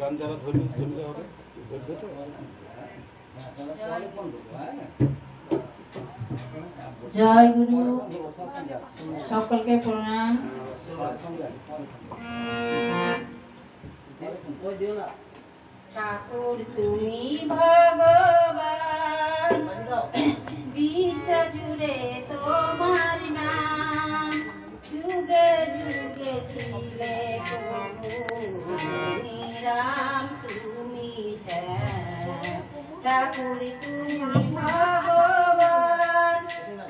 গান যারা ধরলে হবে ধরবে তো। জয় গুরু, সকলকে প্রণাম। ঠাকুর তুমি ভগবান, বিশ্ব জুড়ে তোমার নাম, যুগে যুগে ছিলে রাম তুমি শ্যাম। ঠাকুর তুমি ভগবান,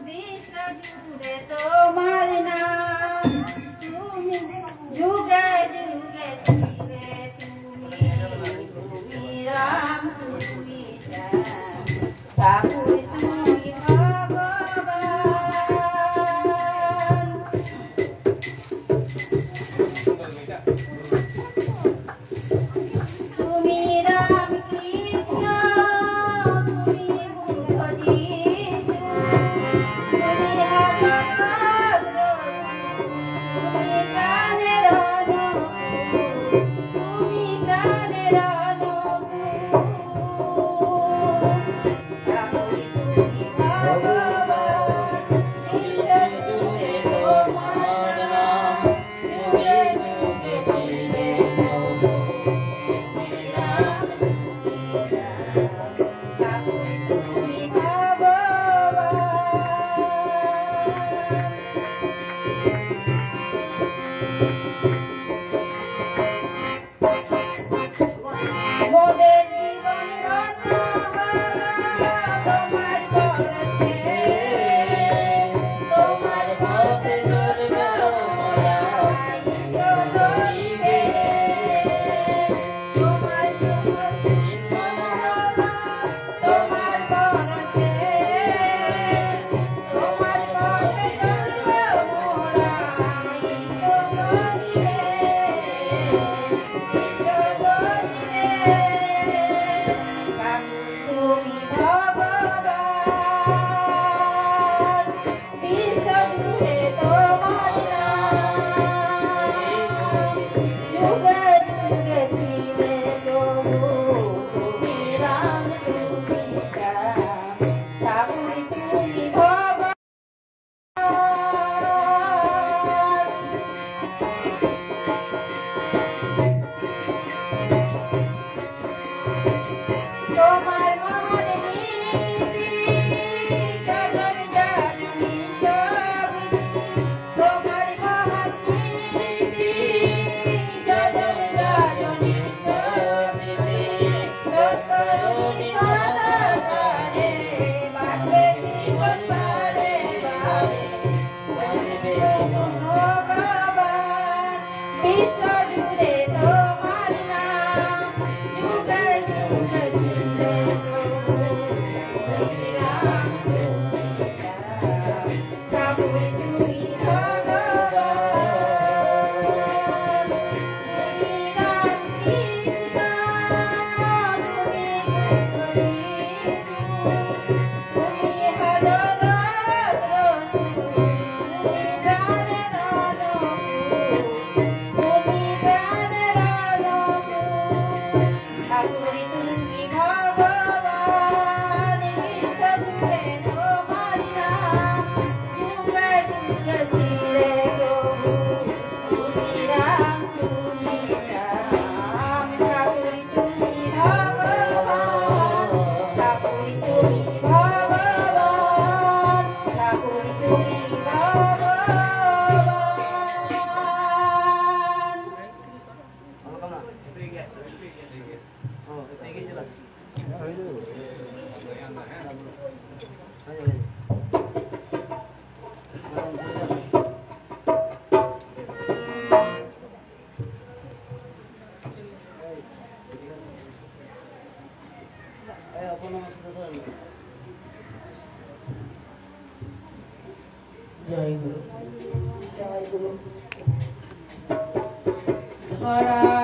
বিশ্ব জুড়ে তোমার নাম, তুমি যুগে যুগে ছিলে রাম তুমি শ্যাম। ঠাকুর তুমি ভগবান, তুমি রাম কৃষ্ণ, তুমি বুদ্ধ যিশু, তুমি ভগবান, তুমি প্রাণের অনুকূল, তুমি প্রাণের অনুকূল। Para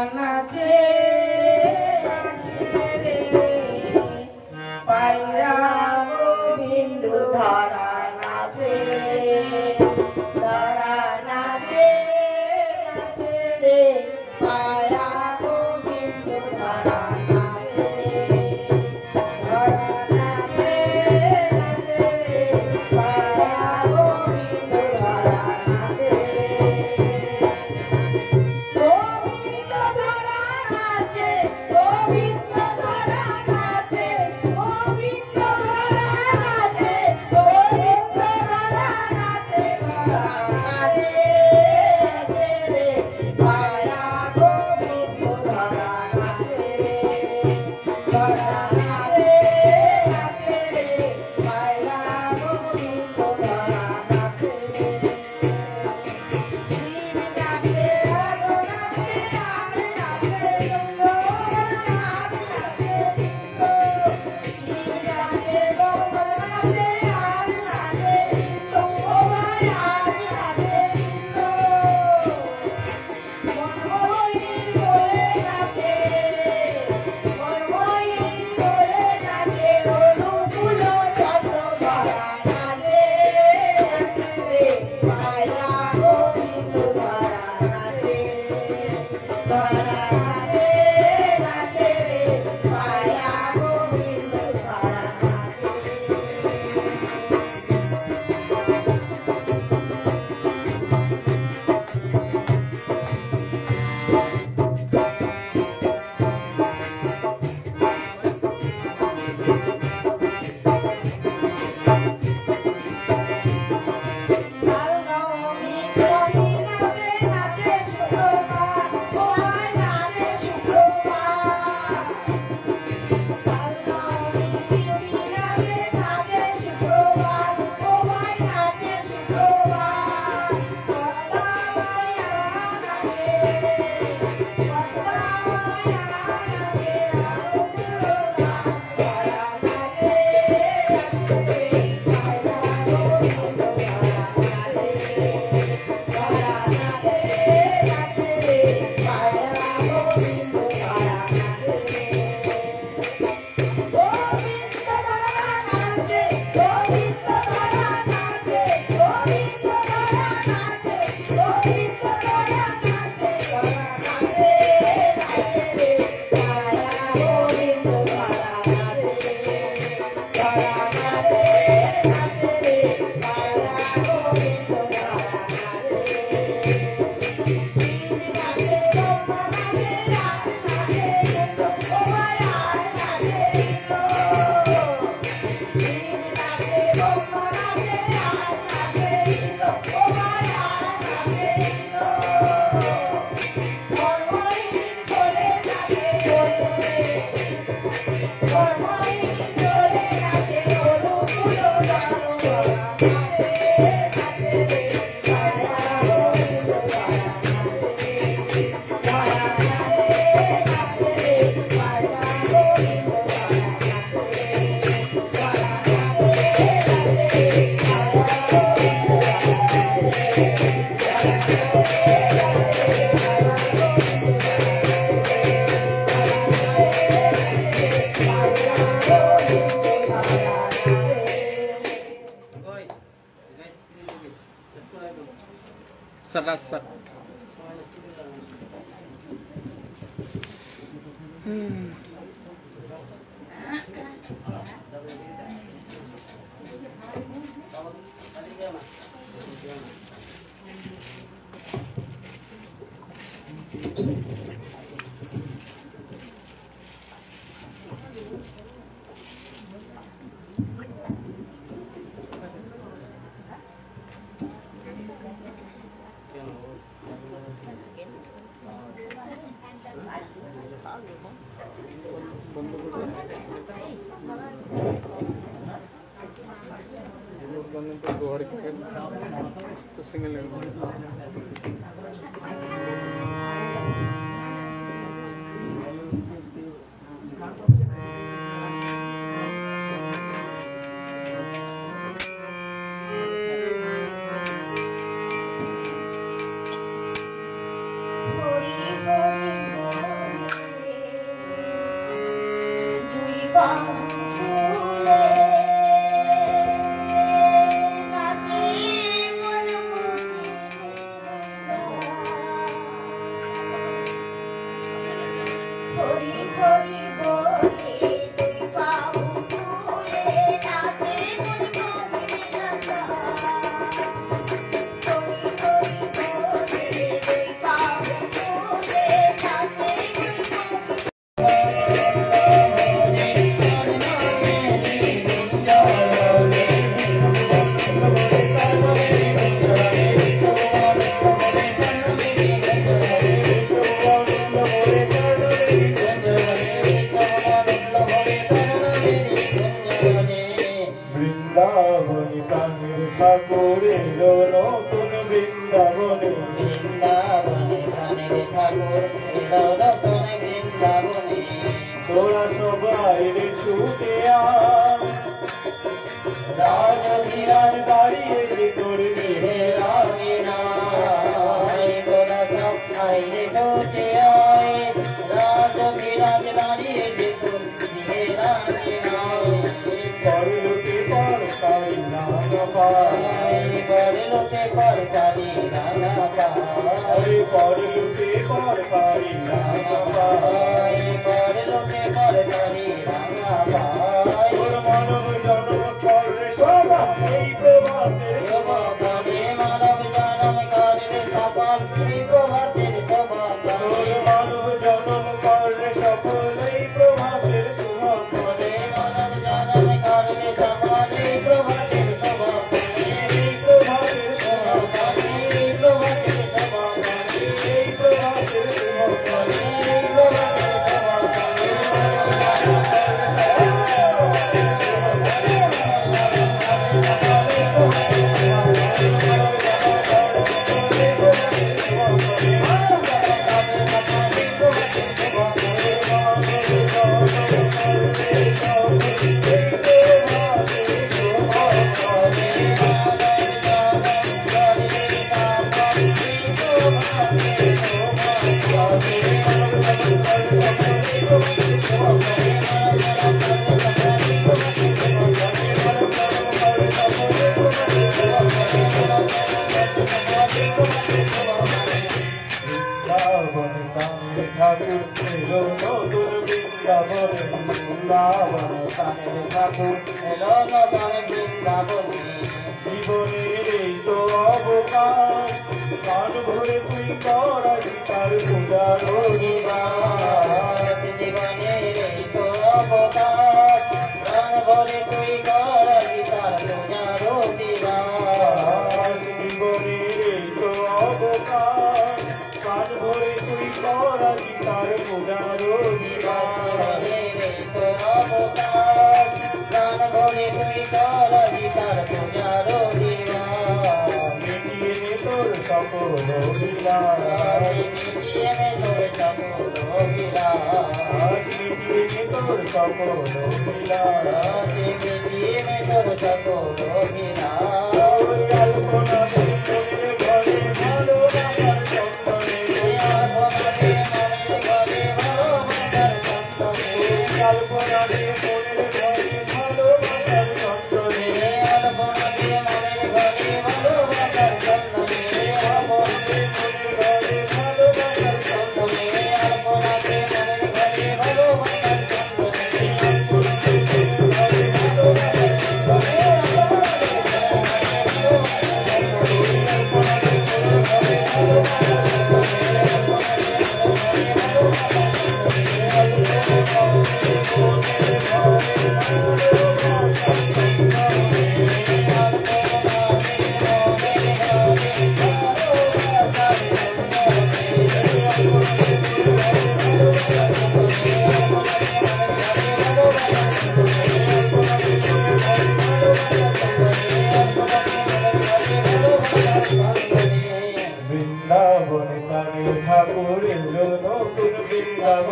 ভালো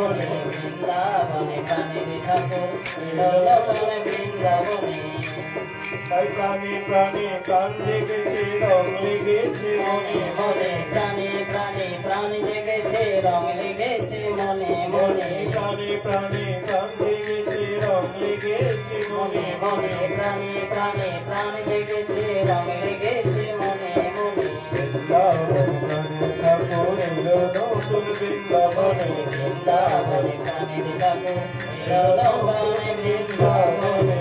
বৃন্দাবনে প্রাণের ঠাকুর মিলন বৃন্দাবনে তাই প্রাণে প্রাণে প্রাণ জেগেছে রং লেগেছে মনে মনে প্রাণে প্রাণে প্রাণ জেগেছে রং লেগেছে মনে মনে প্রাণে প্রাণে প্রাণ জেগেছে রং লেগেছে মনে মনে প্রাণে প্রাণে প্রাণ জেগেছে রং লেগেছে মনে মনে বৃন্দাবনে ঠাকুর এলো নতুন বৃন্দাবনে বৃন্দাবনে প্রাণের ঠাকুর মিলন বৃন্দাবনে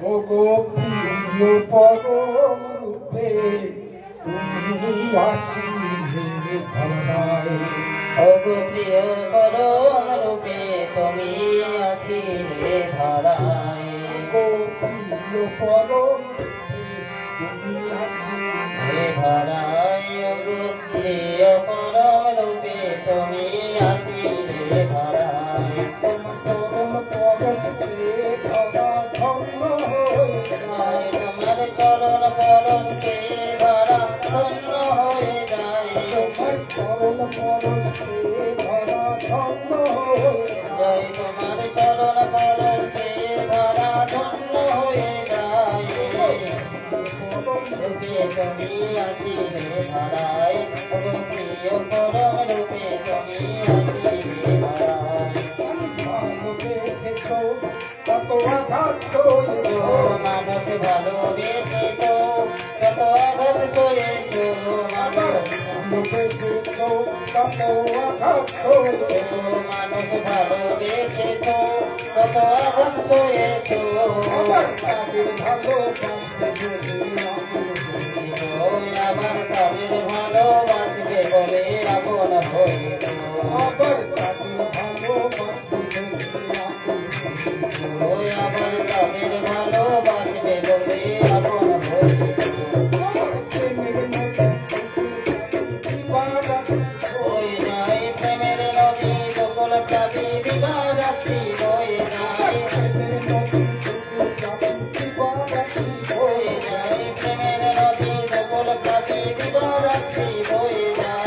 ও গো প্রিয় পরম রূপে তুমি আসিলে ধরায় ওগো প্রিয় পরম রূপে তুমি আছিলে ধরায় ও প্রিয় পরম রূপে তুমি আসিলে ধরায় ওগো প্রিয় পরম রূপে তুমি আছিলে ধরায় তোমার পরম পরশে ধরা ধন্য হয়ে যায় তোমার চরণ পরশে ধরা ধন্য হয়ে যায় তোমার পরম পরশে ধরা ধন্য হয়ে যায় জয় তোমার চরণ পরশে ধরা ধন্য হয়ে যায় রূপে তুমি আছিলে ধরায় ওগো প্রিয় পরম রূপে তুমি আছিলে ধরায় ভালোবেসেছো কত আঘাত ও করেছো মানুষ ভালোবেসে তো কত আঘাত করেছো মানুষ ভালোবেসেছো কত আঘাত করেছো মানুষ ভালোবেসে তো কত আঘাত করেছো আবার তাদের ভালোবাসতে যদি আবার তাদের ভালোবাসবে বলে আপন হইল আবার তাদের ভালোবাসতে যদি আবার তাদের ভালোবাসবে বলে আপন হইল ওই নাই প্রেমের নদী সকল প্রাতি বিবাদাসী ওই নাই ওই নাই প্রেমের নদী সকল প্রাতি বিবাদাসী ওই নাই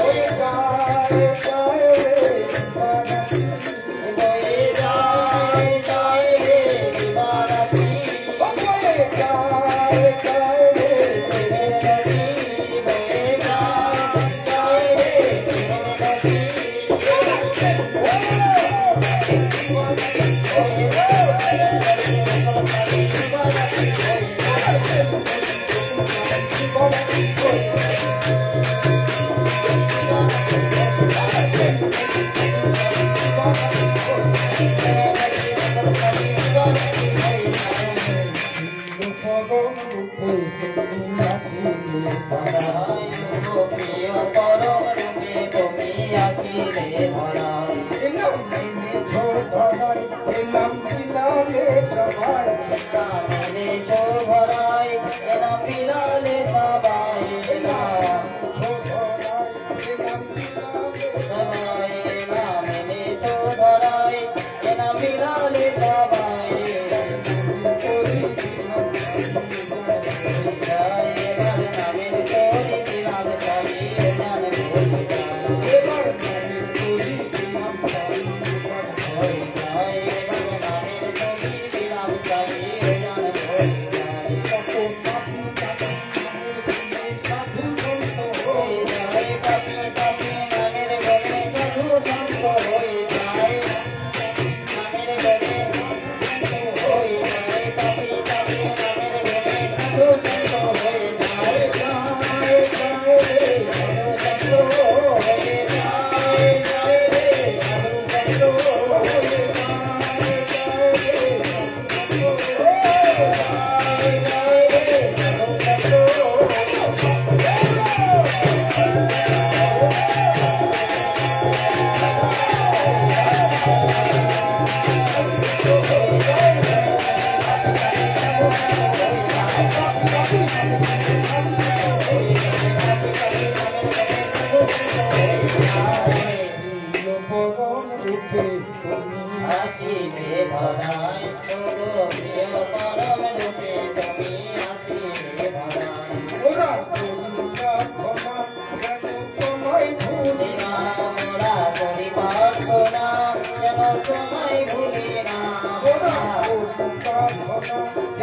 বয়ে যায় যায় রে বিবাদাসী প্রেমের নদী বয়ে যায় যায় রে প্রেমের নদী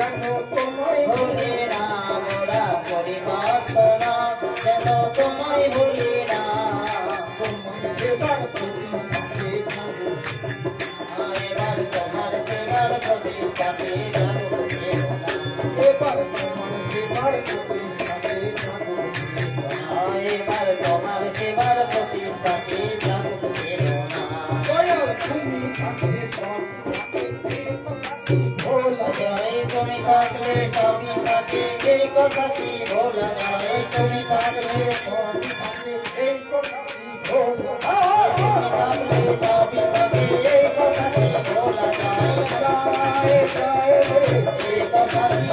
কেন তোমায় ভুলি না মোরা পরিবর্তনা যেন তোমায় ভুলি না সেবার তুমি কাছে থাকো এবার তোমার সেবার প্রতিষ্ঠাতে জানো এবার তোমার সেবার প্রতি কাছে থাকো এবার তোমার সেবার প্রতিষ্ঠাতে জানো দয়াল তুমি কাছে ভোলা জয় তুমি থাকলে সবই থাকে এই কথা কি ভোলা যায় তুমি থাকলে সবই থাকে এই কথা কি ভোলা তুমি থাকলে সবই থাকে এই কথা কি ভোলা যায় যায় যায় রে এই কথা কি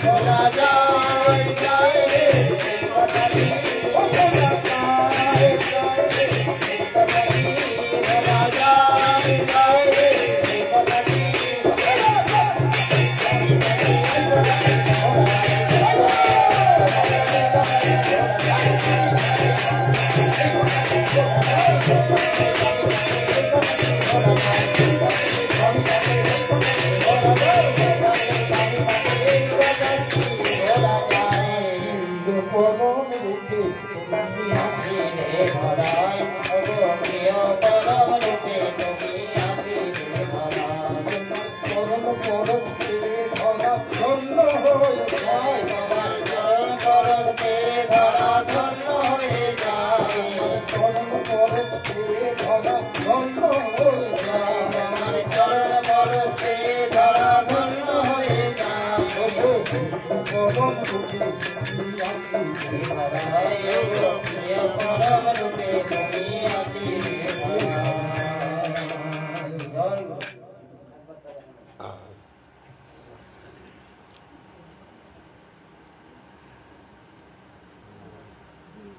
ভোলা যায় যায় রে এই কথা কি ভোলা যায় যায় রে এই কথা কি ভোলা যায় যায় রে এই কথা কি ভোলা যায় হিন্দু পরম রূপে তুমি আসিলে ধরায় ওগো প্রিয় পরম রূপে তুমি আসিলে ধরায় পরম পরম কে ধরা ধন্য হয়ে যায় তোমার চরণ পরতে ধরা ধন্য হয়ে যায় পরম পরম কে ধরা ধন্য হয়ে যায় তোমার চরণ পরতে ধরা ধন্য হয়ে যায় পরম রূপে তুমি আসিলে ধরায় ওগো প্রিয় পরম রূপে তুমি আসিলে ধরায় জয় গুরু।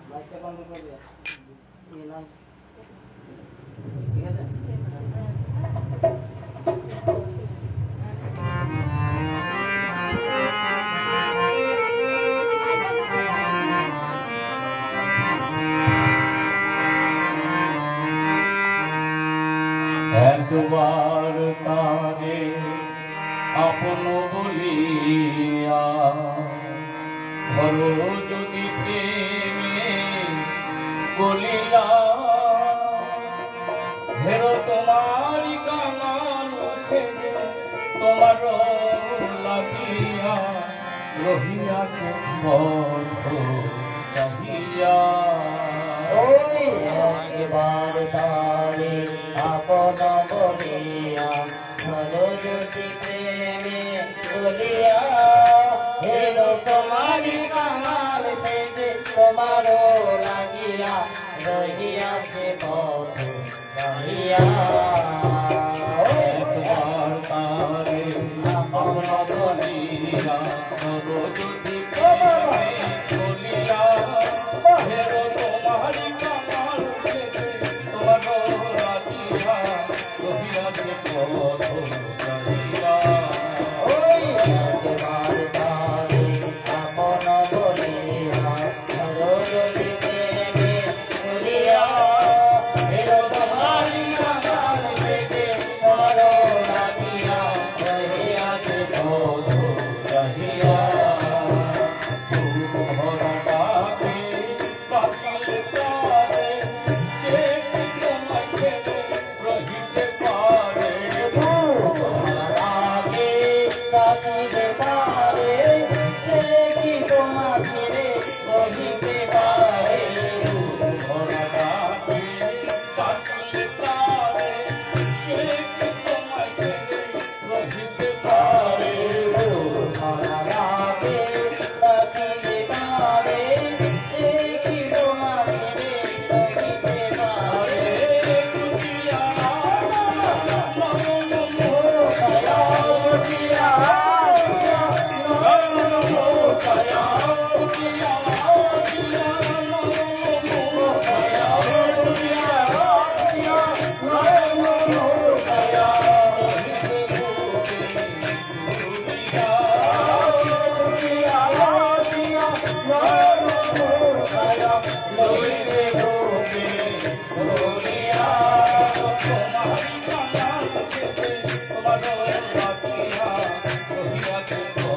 লাইটটা বন্ধ করে দিও। এই নাও। ঠিক আছে? একবার তারে আপন বলিয়া ধরো যদি প্রেমে বলিয়া হেরো তোমারি কাঙাল খেলে তোমার লাগিয়া রহিয়াছে বন্ধ চাহিয়া ওই একবার তারে আপন বলিয়া ধরো যদি প্রেমে বলিয়া হেরো তোমারি কাঙাল থেকে তোমারও লাগিয়া রহিয়াছে পথ চাহিয়া একবার তারে আপন বলিয়া ধরো যদি প্রেমে বলিয়া হেরো তোমারি কাঙাল খেলে তোমার লাগিয়া রহিয়াছে পথ চাহিয়া ওই একবার তারে আপন বলিয়া ধরো যদি প্রেমে বলিয়া হেরো তোমারি কাঙাল থেকে তোমারও লাগিয়া রহিয়াছে পথ চাহিয়া ভরাটাকে পাখিলে প্রাণে কে কি তোমায় খেলে রহিতে পারে আগে কাশিলে পারে সে কি তোমার ছেড়ে রহিতে পারে ভরাটাকে পাখিলে প্রাণে কে কি তোমায় খেলে রহিতে পারে আগে কাশিলে পারে সে কি তোমার ছেড়ে রহিতে পারে তোমার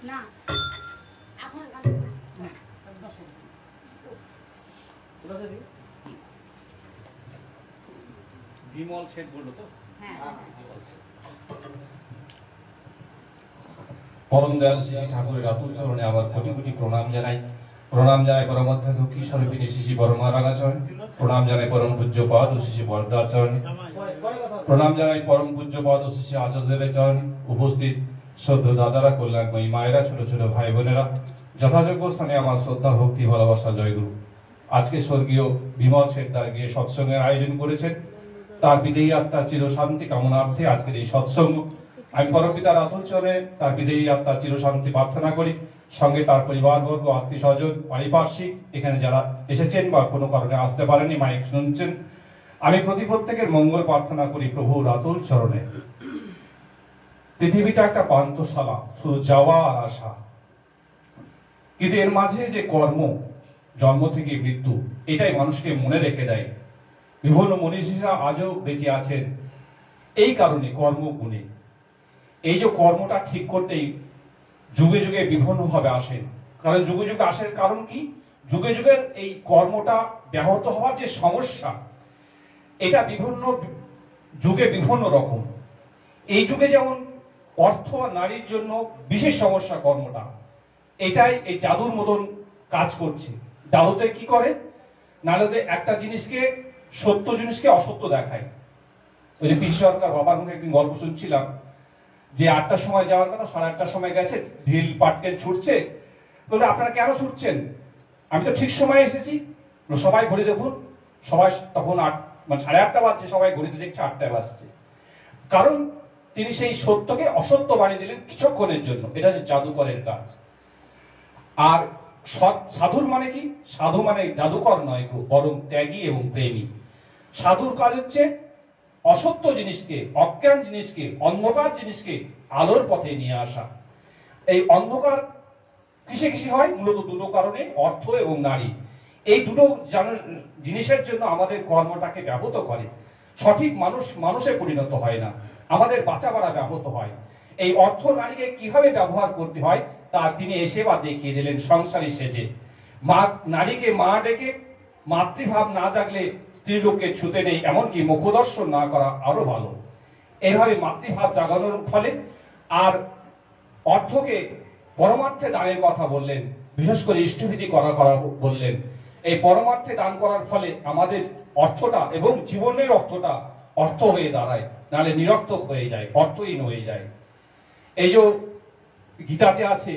না বিমল শেঠ বললো তো পরম দয়াল শ্রী ঠাকুরের অতুল চরণে আবার কোটি কোটি প্রণাম জানাই। প্রণাম জানাই পরমাধ্যাত্মিক স্বরূপিনী শ্রী বরমারাগাচরণ, প্রণাম জানাই পরম পূজ্যপাদ ও শ্রী বরদাচরণ, প্রণাম জানাই পরম পূজ্যপাদ ও শ্রী আচার্যদেবের চরণ, উপস্থিত শ্রদ্ধা দাদারা, কল্যাণময়ী মায়েরা, ছোট ছোট ভাই বোনেরা, যথাযোগ্য স্থানে আমার শ্রদ্ধা ভক্তি ভালোবাসা জয়গুরু। আজকে স্বর্গীয় বিমল শেঠদার গিয়ে সৎসঙ্গের আয়োজন করেছেন। তার বিদেয়ী আত্মার চির শান্তি কামনার্থে আজকের এই সৎসঙ্গ। আমি পরমপিতার আতুল চরণে তার বিদেয়ী আত্মার চির শান্তি প্রার্থনা করি। সঙ্গে তার পরিবারবর্গ, আত্মীয় স্বজন, পারিপার্শ্বিক এখানে যারা এসেছেন বা কোনো কারণে আসতে পারেনি, মাইক শুনছেন, আমি প্রত্যেকের মঙ্গল প্রার্থনা করি প্রভুর আতুল চরণে। পৃথিবীটা একটা পান্থশালা, শুধু যাওয়া আর আসা, কিন্তু এর মাঝে যে কর্ম, জন্ম থেকে মৃত্যু, এটাই মানুষকে মনে রেখে দেয়। বিভিন্ন মনীষীরা আজও বেঁচে আছেন এই কারণে, কর্ম গুণে। এই যে কর্মটা ঠিক করতেই যুগে যুগে বিভিন্ন ভাবে আসেন। কারণ যুগে যুগে আসার কারণ কি? যুগে যুগের এই কর্মটা ব্যাহত হওয়ার যে সমস্যা, এটা বিভিন্ন যুগে বিভিন্ন রকম। এই যুগে যেমন অর্থ আর নারীর জন্য বিশেষ সমস্যা কর্মটা, এটাই এই জাদুর মতন কাজ করছে। জাদুতে কি করে? নারদে একটা জিনিসকে, সত্য জিনিসকে অসত্য দেখায়। ওই যে পিস সরকার বাবার মুখে একদিন গল্প শুনছিলাম যে 8টার সময় যাওয়ার কথা, 8:30 সময় গেছে, ঢিল পাটকেল ছুটছে। বলে আপনারা কেন ছুটছেন? আমি তো ঠিক সময় এসেছি। সবাই ঘড়ি দেখুন, সবাই তখন 8:30 বাজছে, সবাই ঘড়িতে দেখছে 8টায় বাজছে। কারণ তিনি সেই সত্যকে অসত্য বানিয়ে দিলেন কিছুক্ষণের জন্য। এটা হচ্ছে জাদুকরের কাজ। আর সাধুর মানে কি? সাধু মানে জাদুকর নয় গো, বরং ত্যাগী এবং প্রেমী। সাধুর কাজ হচ্ছে অসত্য জিনিসকে, অজ্ঞান জিনিসকে, অন্ধকার জিনিসকে আলোর পথে নিয়ে আসা। এই অন্ধকার কিসে কিসে হয়? মূলত দুটো কারণে, অর্থ এবং নারী। এই দুটো জিনিসের জন্য আমাদের কর্মটাকে ব্যাহত করে। সঠিক মানুষে পরিণত হয় না, আমাদের বাঁচা বাড়া ব্যাহত হয়। এই অর্থ নারীকে কিভাবে ব্যবহার করতে হয় তা তিনি এসে বা দেখিয়ে দিলেন সংসারী সেজে। নারীকে মা ডেকে মাতৃভাব না জাগলে স্ত্রীলোককে ছুতে নেই, এমনকি মুখদর্শন না করা আরো ভালো। এইভাবে মাতৃভাব জাগানোর ফলে আর অর্থকে পরমার্থে দানের কথা বললেন, বিশেষ করে ইষ্টভীতি করা বললেন। এই পরমার্থে দান করার ফলে আমাদের অর্থটা এবং জীবনের অর্থটা অর্থ হয়ে দাঁড়ায়, নাহলে নিরর্থক হয়ে যায়, অর্থহীন হয়ে যায়। এই যে গীতাতে আছে,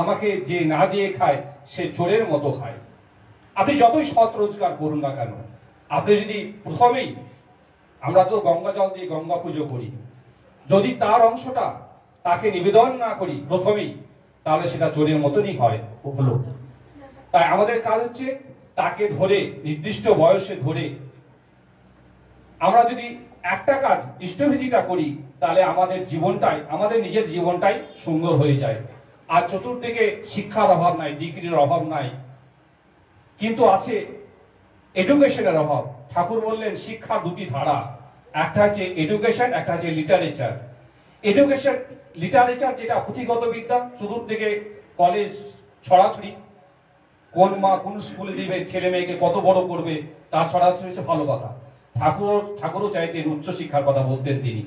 আমাকে যে না দিয়ে খায় সে চোরের মতো খায়। আপনি যতই সৎ রোজগার করুন না কেন, আপনি যদি প্রথমেই, আমরা তো গঙ্গা জল দিয়ে গঙ্গা পুজো করি, যদি তার অংশটা তাকে নিবেদন না করি প্রথমেই, তাহলে সেটা চোরের মতনই হয়, হলো। তাই আমাদের কাজ হচ্ছে তাকে ধরে, নির্দিষ্ট বয়সে ধরে, আমরা যদি একটা কাজ ইষ্টভীতিটা করি, তাহলে আমাদের জীবনটাই, আমাদের নিজের জীবনটাই সুন্দর হয়ে যায়। আর চতুর্দিকে শিক্ষার অভাব নাই, ডিগ্রির অভাব নাই, কিন্তু আছে এডুকেশনের অভাব। ঠাকুর বললেন শিক্ষা দুটি ধারা, একটা হচ্ছে এডুকেশন, একটা হচ্ছে লিটারেচার। এডুকেশন, লিটারেচার যেটা পুঁথিগত বিদ্যা, চতুর্দিকে কলেজ ছড়াছড়ি, কোন মা কোন স্কুলে দিবে, ছেলে মেয়েকে কত বড় করবে, তা ছড়াছড়ি হচ্ছে ভালো কথা। ঠাকুরও চাইতেন উচ্চ শিক্ষার কথা বলতেন তিনি।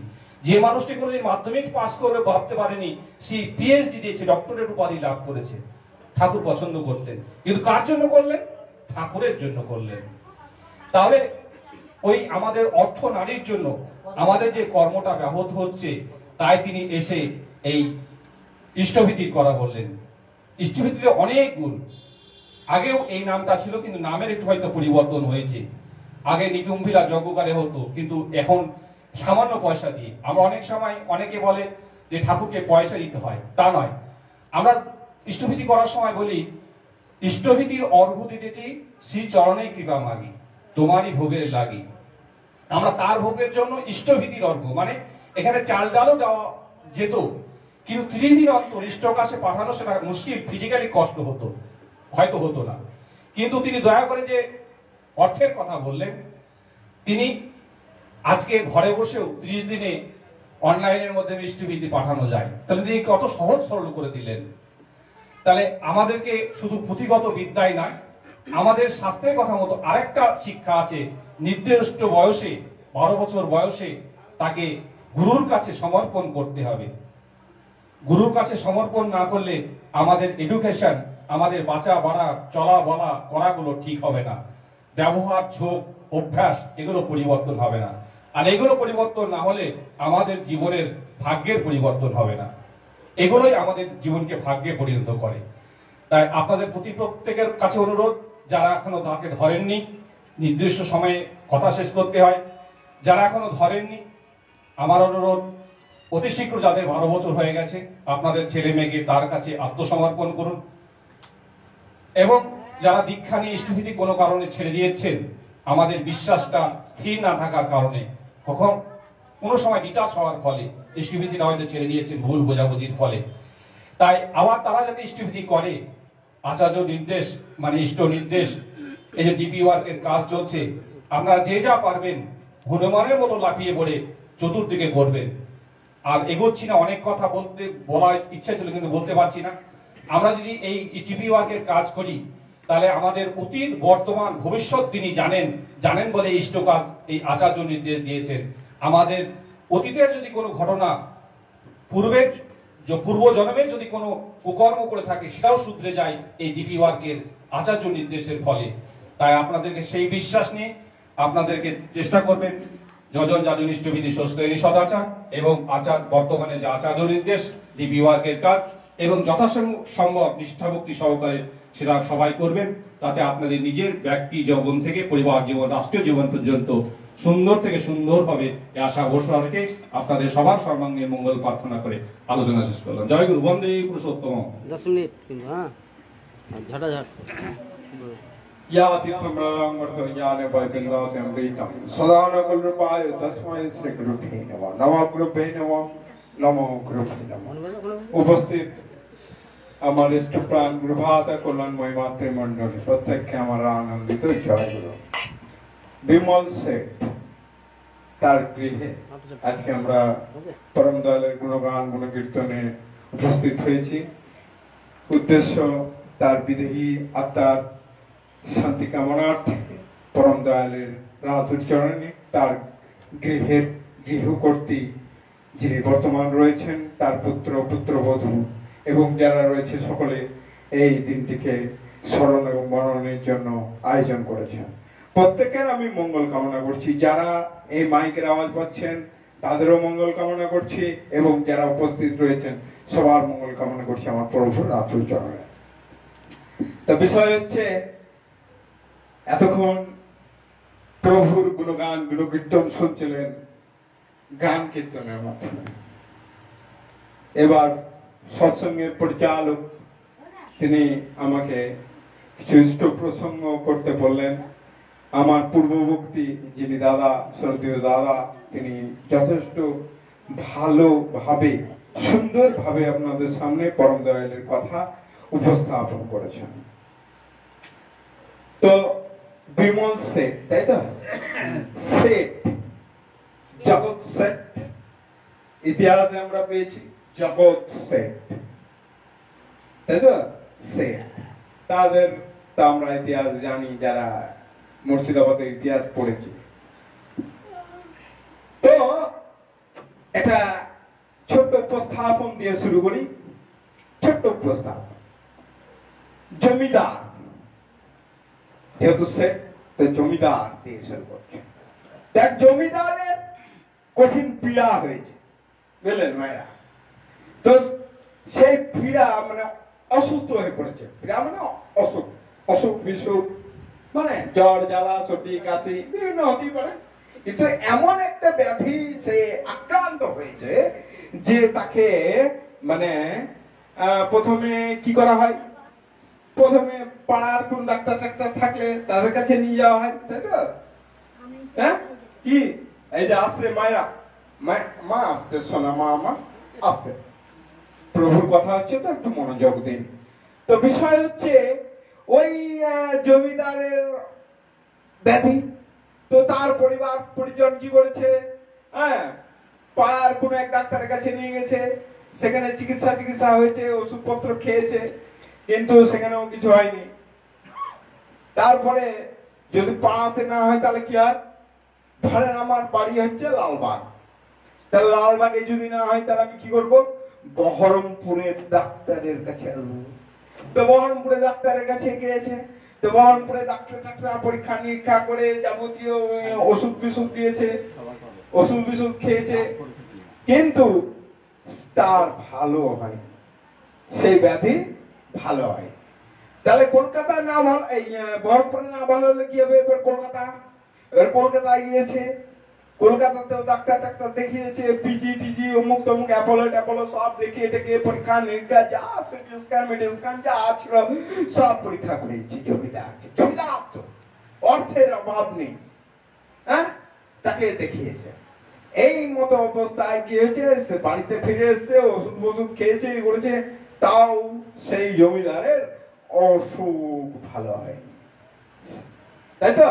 যে মানুষটি কোনোদিন মাধ্যমিক পাস করবে ভাবতে পারেনি, সে পিএইচডি দিয়েছে, ডক্টরেট উপাধি লাভ করেছে। ঠাকুর পছন্দ করতেন, কিন্তু কার জন্য করলেন? ঠাকুরের জন্য করলেন। তাহলে ওই আমাদের অর্থ নারীর জন্য আমাদের যে কর্মটা ব্যাহত হচ্ছে, তাই তিনি এসে এই ইষ্টভীতির করা বললেন। ইষ্টভীতিতে অনেক গুণ। আগেও এই নামটা ছিল, কিন্তু নামের একটু হয়তো পরিবর্তন হয়েছে। আগে নিকুম্ভিরা যজ্ঞকারে হতো, কিন্তু এখন সামান্য পয়সা দিয়ে। আমরা অনেক সময় অনেকে বলে যে ঠাকুরকে পয়সা দিতে হয়, তা নয়। আমরা ইষ্টভীতি করার সময় বলি, ইষ্টভীতির অর্ঘ্য দিতেছি শ্রী চরণে কৃপা মাগি, তোমারই ভোগের লাগি। আমরা তার ভোগের জন্য ইষ্টভীতির অর্ঘ্য, মানে এখানে চাল ডালও দেওয়া যেত, কিন্তু 30 দিন অন্তর ইষ্টর কাছে পাঠানো সেটা মুশকিল, ফিজিক্যালি কষ্ট হতো, হয়তো হতো না। কিন্তু তিনি দয়া করে যে অর্থের কথা বললেন, তিনি আজকে ঘরে বসেও 30 দিনে অনলাইনের মধ্যে ইষ্টভীতি পাঠানো যায়, তাহলে তিনি কত সহজ সরল করে দিলেন। তাহলে আমাদেরকে শুধু পুঁথিগত বিদ্যাই নয়, আমাদের শাস্ত্রের কথা মতো আরেকটা শিক্ষা আছে। নির্দিষ্ট বয়সে, 12 বছর বয়সে তাকে গুরুর কাছে সমর্পণ করতে হবে। গুরুর কাছে সমর্পণ না করলে আমাদের এডুকেশন আমাদের বাঁচা বাড়া চলা বলা করাগুলো ঠিক হবে না। ব্যবহার, ঝোঁক, অভ্যাস এগুলো পরিবর্তন হবে না। আর এগুলো পরিবর্তন না হলে আমাদের জীবনের ভাগ্যের পরিবর্তন হবে না। এগুলোই আমাদের জীবনকে ভাগ্যে পরিণত করে। তাই আপনাদের প্রতি প্রত্যেকের কাছে অনুরোধ, যারা এখনো তাকে ধরেননি, নির্দিষ্ট সময়ে কথা শেষ করতে হয়, যারা এখনো ধরেননি আমার অনুরোধ, অতি শীঘ্র যাদের 12 বছর হয়ে গেছে আপনাদের ছেলে মেয়েকে তার কাছে আত্মসমর্পণ করুন। এবং যারা দীক্ষা নিয়ে ইষ্টভীতি কোনো কারণে ছেড়ে দিয়েছেন, আমাদের বিশ্বাসটা স্থির না থাকার কারণে, কখন কোনো সময় ডিটাচ হওয়ার ফলে ইষ্টভীতিটা হয়তো ছেড়ে দিয়েছেন ভুল বোঝাবুঝির ফলে, তাই আবার তারা যাতে ইষ্টভীতি করে, আচার্য নির্দেশ মানে ইষ্ট নির্দেশ, এই যে ডিপি ওয়ার্কের কাজ চলছে, আপনারা যে যা পারবেন হনুমানের মতো লাফিয়ে পড়ে চতুর্দিকে করবেন। আর এগোচ্ছি না, অনেক কথা বলার ইচ্ছা ছিল কিন্তু বলতে পারছি না। আমরা যদি এই ডিপি ওয়ার্কের কাজ করি তাহলে আমাদের অতীত, বর্তমান, ভবিষ্যৎ তিনি জানেন বলে ইষ্ট কাজ এই আচার্য নির্দেশ দিয়েছেন। আমাদের অতীতের যদি কোনো ঘটনা, পূর্ব জন্মের যদি কোনো কুকর্ম করে থাকে সেটাও শুধরে যায় এই ডিপি ওয়ার্কের আচার্য নির্দেশের ফলে। তাই আপনাদেরকে সেই বিশ্বাস নিয়ে আপনাদেরকে চেষ্টা করবেন যজন যাজন ইষ্টবিধি স্বস্তি সদাচার এবং বর্তমানে যে আচার্য নির্দেশ ডিপি ওয়ার্কের কাজ এবং যথাসম্ভব নিষ্ঠাভক্তি সহকারে সেটা সবাই করবেন, তাতে আপনাদের নিজের ব্যক্তি জীবন থেকে পরিবার জীবন, রাষ্ট্রীয় জীবন পর্যন্ত সুন্দর থেকে সুন্দর হবে এই আশা ঘোষণা রেখে আপনাদের সবার সর্বাঙ্গীন মঙ্গল প্রার্থনা করে আলোচনা শেষ করলাম। জয় গুরু, বন্দে পুরুষোত্তম। 10 মিনিট কিন্তু, হ্যাঁ, ঝটাঝট। यातिप्रमृतं ज्ञाने वैकुण्ठमृतं सदानकुलरूपाय तस्मै श्री गुरुभ्ये नमः। नमो गुरुभ्ये नमः। नमो गुरुभ्ये नमः। উপস্থিত আমার ইষ্টপ্রাণ গুরুভাতা কল্যাণময় মাতৃমণ্ডলী প্রত্যেককে আমার আনন্দিত জয় গুরু। বিমল শেঠ তার গৃহে আজকে আমরা পরম দয়ালের গুণগান গুণকীর্তনে উপস্থিত হয়েছি। উদ্দেশ্য তার বিদেহী আত্মার শান্তি কামনার্থে পরম দয়ালের রাতুচরণে তার গৃহের গৃহকর্ত্রী যিনি বর্তমান রয়েছেন, তার পুত্র পুত্রবধূ এবং যারা রয়েছে সকলে এই দিনটিকে স্মরণ এবং মননের জন্য আয়োজন করেছেন। প্রত্যেকের আমি মঙ্গল কামনা করছি। যারা এই মাইকের আওয়াজ পাচ্ছেন তাদেরও মঙ্গল কামনা করছি এবং যারা উপস্থিত রয়েছেন সবার মঙ্গল কামনা করছি আমার প্রভুর রাতুচরণে। তা বিষয় হচ্ছে, এতক্ষণ প্রভুর গুণগান গুণকীর্তন শুনছিলেন গান কীর্তনের মাধ্যমে। এবার সৎসঙ্গের পরিচালক তিনি আমাকে কিছু ইষ্ট প্রসঙ্গ করতে বললেন। আমার পূর্ববর্তী যিনি দাদা, স্বর্গীয় দাদা, তিনি যথেষ্ট ভালোভাবে সুন্দরভাবে আপনাদের সামনে পরম দয়ালের কথা উপস্থাপন করেছেন। তো বিমল শেঠ, তাই তো? শেঠ, জগৎ শেঠ, ইতিহাসে আমরা পেয়েছি জগৎ শেঠ, তাই তো? শেঠ তাদের তা আমরা ইতিহাস জানি, যারা মুর্শিদাবাদের ইতিহাস পড়েছি। তো এটা ছোট্ট উপস্থাপন দিয়ে শুরু করি। ছোট্ট উপস্থাপন। জমিদার, যেহেতু সে জমিদার দিয়ে শুরু করছে। দেখ, জমিদারের কঠিন পীড়া হয়েছে, বুঝলেন মায়েরা? তো সেই পীড়া মানে অসুস্থ হয়ে পড়েছে। পীড়া মানে অসুখ, অসুখ বিসুখ মানে জ্বর, জ্বালা, সর্দি, কাশি বিভিন্ন হতেই পারে। কিন্তু এমন একটা ব্যাধি সে আক্রান্ত হয়েছে যে তাকে মানে প্রথমে কি করা হয়, প্রথমে পাড়ার কোন ডাক্তার টাক্তার থাকলে তাদের কাছে নিয়ে যাওয়া হয়, তাই তো? হ্যাঁ, কি এই যে আসলে মায়েরা, মা আসতে, শোনা মা আমার আসতে, প্রভুর কথা হচ্ছে তো একটু মনোযোগ দিন। তো বিষয় হচ্ছে ওই জমিদারের ব্যাধি। তো তার পরিবার পরিজন কি করেছে, হ্যাঁ, পাড়ার কোন এক ডাক্তারের কাছে নিয়ে গেছে, সেখানে চিকিৎসা হয়েছে, ওষুধপত্র খেয়েছে, কিন্তু সেখানেও কিছু হয়নি। তারপরে যদি পাড়াতে না হয় তাহলে কি হয়, ধরেন আমার বাড়ি হচ্ছে লালবাগ, তাহলে লালবাগে যদি না হয় তাহলে আমি কি করবো, বহরমপুরের ডাক্তারের কাছে আসবো। তো বহরমপুরে ডাক্তারের কাছে গিয়েছে, তো বহরমপুরে ডাক্তার পরীক্ষা নিরীক্ষা করে যাবতীয় ওষুধ বিষুধ দিয়েছে, ওষুধ বিষুধ খেয়েছে, কিন্তু তার ভালো হয়, সেই ব্যাধি ভালো হয়। তাহলে কলকাতা না ভালো, এই বহরমপুরে না ভালো হলে কি হবে? এবার কলকাতায় গিয়েছে, কলকাতাতেও ডাক্তার দেখিয়েছে, পিজি অমুক তমুক অ্যাপোলো সব দেখিয়ে টেকে পরীক্ষা নিরীক্ষা যা সিটি স্ক্যান মিডি স্ক্যান যা ছিল সব পরীক্ষা করেছি। জমিদার তো অর্থের অভাব নেই, হ্যাঁ, তাকে দেখিয়েছে। এই মতো অবস্থায় কি হয়েছে, সে বাড়িতে ফিরে এসছে, ওষুধ খেয়েছে, করেছে, তাও সেই জমিদারের অসুখ ভালো হয়নি, তাই তো?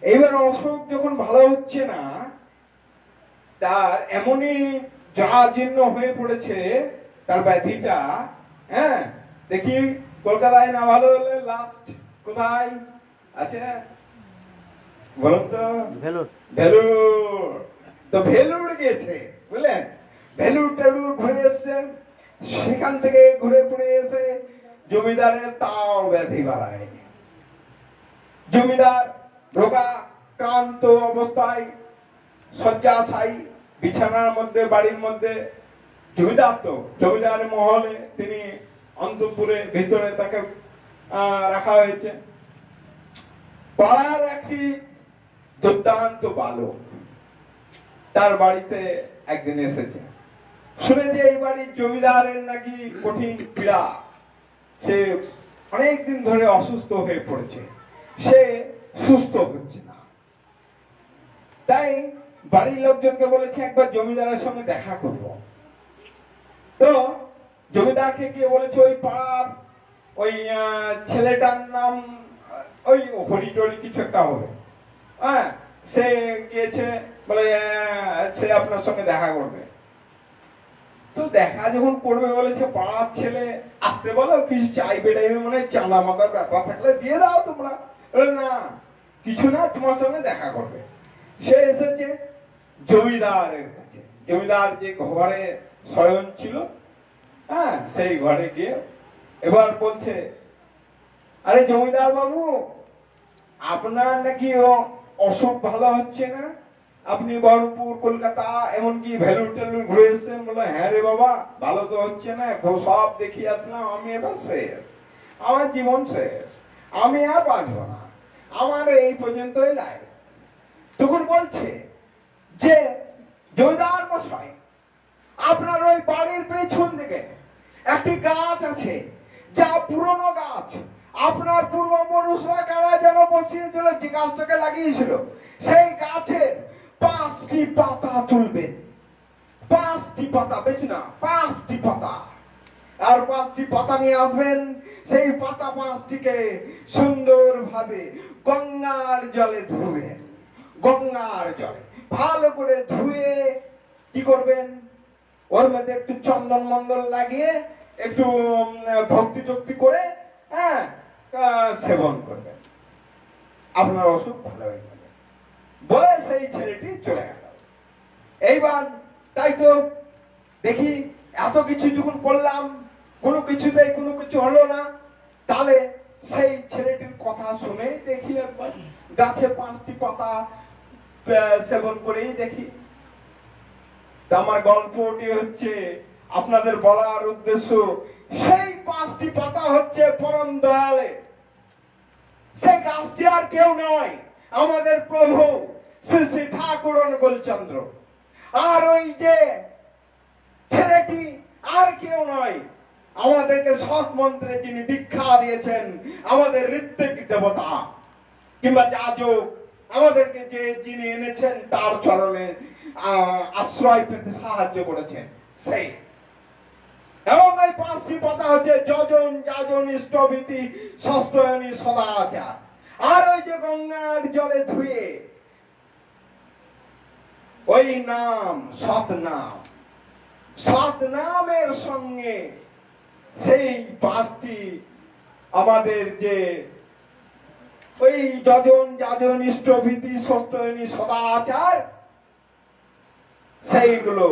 এইবার অসুখ যখন ভালো হচ্ছে না, তার এমনই জরাজীর্ণ হয়ে পড়েছে তার ব্যাধিটা, হ্যাঁ, দেখি কলকাতায় না ভালো হলে লাস্ট কোথায় আছে বলুন তো? ভেলুর। তো ভেলুর গেছে, বুঝলেন, ভেলুর টেলুর ঘুরে এসছে, সেখান থেকে ঘুরে ঘুরে এসে জমিদারের তাও ব্যাধি বাড়ায়। জমিদার রোগা ক্লান্ত অবস্থায় শয্যাশায়ী বিছানার মধ্যে, বাড়ির মধ্যে। জমিদারের মহলে তিনি অন্তঃপুরে ভিতরে তাকে রাখা হয়েছে। পাড়ার একটি দুর্দান্ত বালক তার বাড়িতে একদিন এসেছে, শুনেছে এই বাড়ির জমিদারের নাকি কঠিন পীড়া, সে অনেকদিন ধরে অসুস্থ হয়ে পড়েছে, সে সুস্থ হচ্ছে না। তাই বাড়ির লোকজনকে বলেছে একবার জমিদারের সঙ্গে দেখা করব। তো জমিদারকে গিয়ে বলেছে ওই পাড়ার ওই ছেলেটার নাম ওই হরিটরি কিছু একটা হবে, হ্যাঁ, সে গিয়েছে, বলে সে আপনার সঙ্গে দেখা করবে। তো দেখা যখন করবে বলেছে, পাড়ার ছেলে আসতে বলো, কিছু চাইবে মানে চাঁদা মাদার ব্যাপার থাকলে দিয়ে দাও তোমরা। না কিছু না, তোমার সঙ্গে দেখা করবে। সে এসেছে জমিদারের কাছে, জমিদার যে ঘরে শয়ন ছিল, হ্যাঁ, সেই ঘরে গিয়ে এবার বলছে, আরে জমিদার বাবু, আপনার নাকি অসুখ ভালো হচ্ছে না, আপনি বহরমপুর কলকাতা এমনকি ভেলুর টেলুর ঘুরে এসছেন। বলে হ্যাঁ রে বাবা, ভালো তো হচ্ছে না, সব দেখিয়ে আসলাম, আমি এবার শেষ, আমার জীবন শেষ, আমি আর বাঁচব না, আমার এই পর্যন্তই লাইফ। তখন বলছে যে জমিদার মশাই, আপনার ওই বাড়ির পেছন দিকে একটি গাছ আছে, যা পুরনো গাছ, আপনার পূর্বপুরুষরা কারা যেন বসিয়েছিল, যে গাছটাকে লাগিয়েছিল, সেই গাছের 5টি পাতা তুলবেন, 5টি পাতা, বেশি না, 5টি পাতা, আর 5টি পাতা নিয়ে আসবেন। সেই পাতা 5টিকে সুন্দরভাবে গঙ্গার জলে ধুবেন, গঙ্গার জলে ভালো করে ধুয়ে কি করবেন, ওর মধ্যে একটু চন্দন মন্দন লাগিয়ে একটু ভক্তি টক্তি করে, হ্যাঁ, সেবন করবেন, আপনার অসুখ ভালো হয়ে যাবে। বলে সেই ছেলেটি চলে গেল। এইবার তাই তো দেখি এত কিছু যখন করলাম, কোনো কিছুতেই কোনো কিছু হলো না, তাহলে সেই ছেলেটির কথা শুনে দেখি একবার গাছে 5টি পাতা সেবন করেই দেখি। আমার গল্পটি হচ্ছে আপনাদের বলার উদ্দেশ্য, সেই 5টি পাতা হচ্ছে পরম দয়ালে, সেই গাছটি আর কেউ নয়, আমাদের প্রভু শ্রী শ্রী ঠাকুর অনুকূলচন্দ্র। আর ওই যে ছেলেটি আর কেউ নয়, আমাদেরকে সৎ মন্ত্রে যিনি দীক্ষা দিয়েছেন, আমাদের ঋত্বিক দেবতা কিংবা যাজক, আমাদেরকে যে যিনি এনেছেন তার চরণে আশ্রয় পেতে সাহায্য করেছেন সেই। এবং এই 5টি পাতা হচ্ছে যজন যাজন ইষ্টভীতি সস্তয়নী সদাচার। আর ওই যে গঙ্গার জলে ধুয়ে ওই নাম, সৎ নামের সঙ্গে সেই 5টি আমাদের যে ওই যজন যাজন ইষ্টভীতি সস্তয়নী সদাচার, সেইগুলো,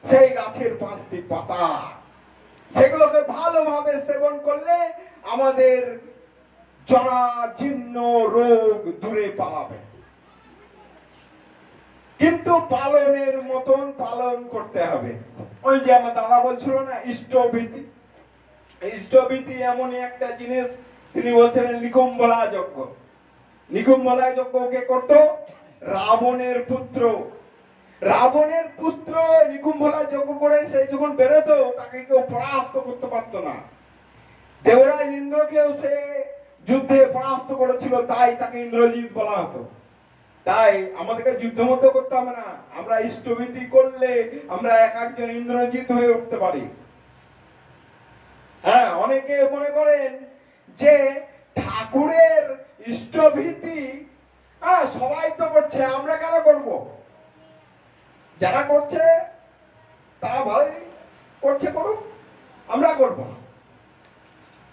সেই গাছের 5টি পাতা, সেগুলোকে ভালোভাবে সেবন করলে আমাদের জরাজীর্ণ রোগ দূরে পালাবে। কিন্তু পালনের মতন পালন করতে হবে। ওই যে আমার দাদা বলছিল না ইষ্টভীতি, ইষ্টভীতি এমনই একটা জিনিস। তিনি বলছিলেন নিকুম্ভলা যজ্ঞ। নিকুম্ভলা যজ্ঞ কে করতো? রাবণের পুত্র। রাবণের পুত্র নিকুম্ভলা যজ্ঞ করে সে যখন বেরোতো তাকে কেউ পরাস্ত করতে পারতো না। দেবরাজ ইন্দ্রকেও সে যুদ্ধে পরাস্ত করেছিল, তাই তাকে ইন্দ্রজিৎ বলা হতো। তাই আমাদেরকে যুদ্ধ মধ্যে করতে হবে না, আমরা ইষ্টভীতি করলে আমরা এক একজন ইন্দ্রজিৎ হয়ে উঠতে পারি। হ্যাঁ, অনেকে মনে করেন যে ঠাকুরের ইষ্টভীতি সবাই তো করছে, আমরা কেন করব? যারা করছে তারা ভালোই করছে, করুক, আমরা করব না।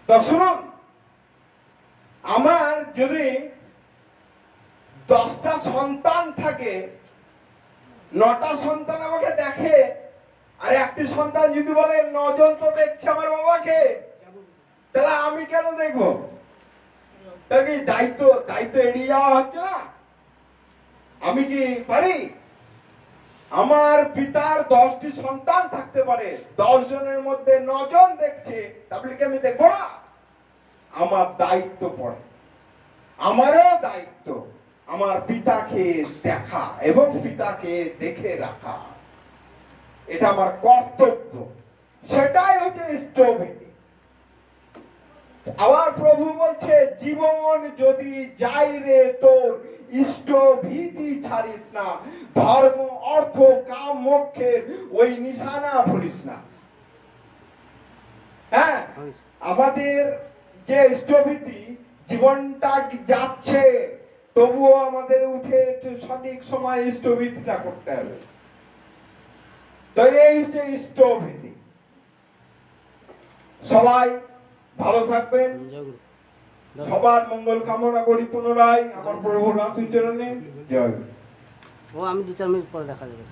তো শুনুন, আমার যদি 10টা সন্তান থাকে, 9টা সন্তান আমাকে দেখে, আর একটি সন্তান যদি বলে 9 জন তো দেখছে আমার বাবাকে, তাহলে আমি কেন দেখবো? তাহলে কি দায়িত্ব এড়িয়ে যাওয়া হচ্ছে না? আমি কি পারি? আমার পিতার 10টি সন্তান থাকতে পারে, 10 জনের মধ্যে 9 জন দেখছে, তাহলে কি আমি দেখবো না? আমার দায়িত্ব পড়ে, আমারও দায়িত্ব আমার পিতাকে দেখা এবং পিতাকে দেখে রাখা, এটা আমার কর্তব্য। সেটাই হচ্ছে ইষ্টভীতি। আবার প্রভু বলছে, জীবন যদি যাই রে তোর, ইষ্টভীতি ছাড়িস না, ধর্ম অর্থ কাম মোক্ষের ওই নিশানা ভুলিস না। হ্যাঁ, আমাদের যে ইষ্টভীতি, জীবনটা যাচ্ছে তবুও আমাদের উঠে সঠিক সময় ইষ্টভীতিটা করতে হবে। তো এই হচ্ছে ইষ্টভীতি। সবাই ভালো থাকবেন, সবার মঙ্গল কামনা করি। পুনরায় আমার প্রভু রাসূল চরণে জয়। ও আমি 2-4 মিনিট পরে দেখা যাবে।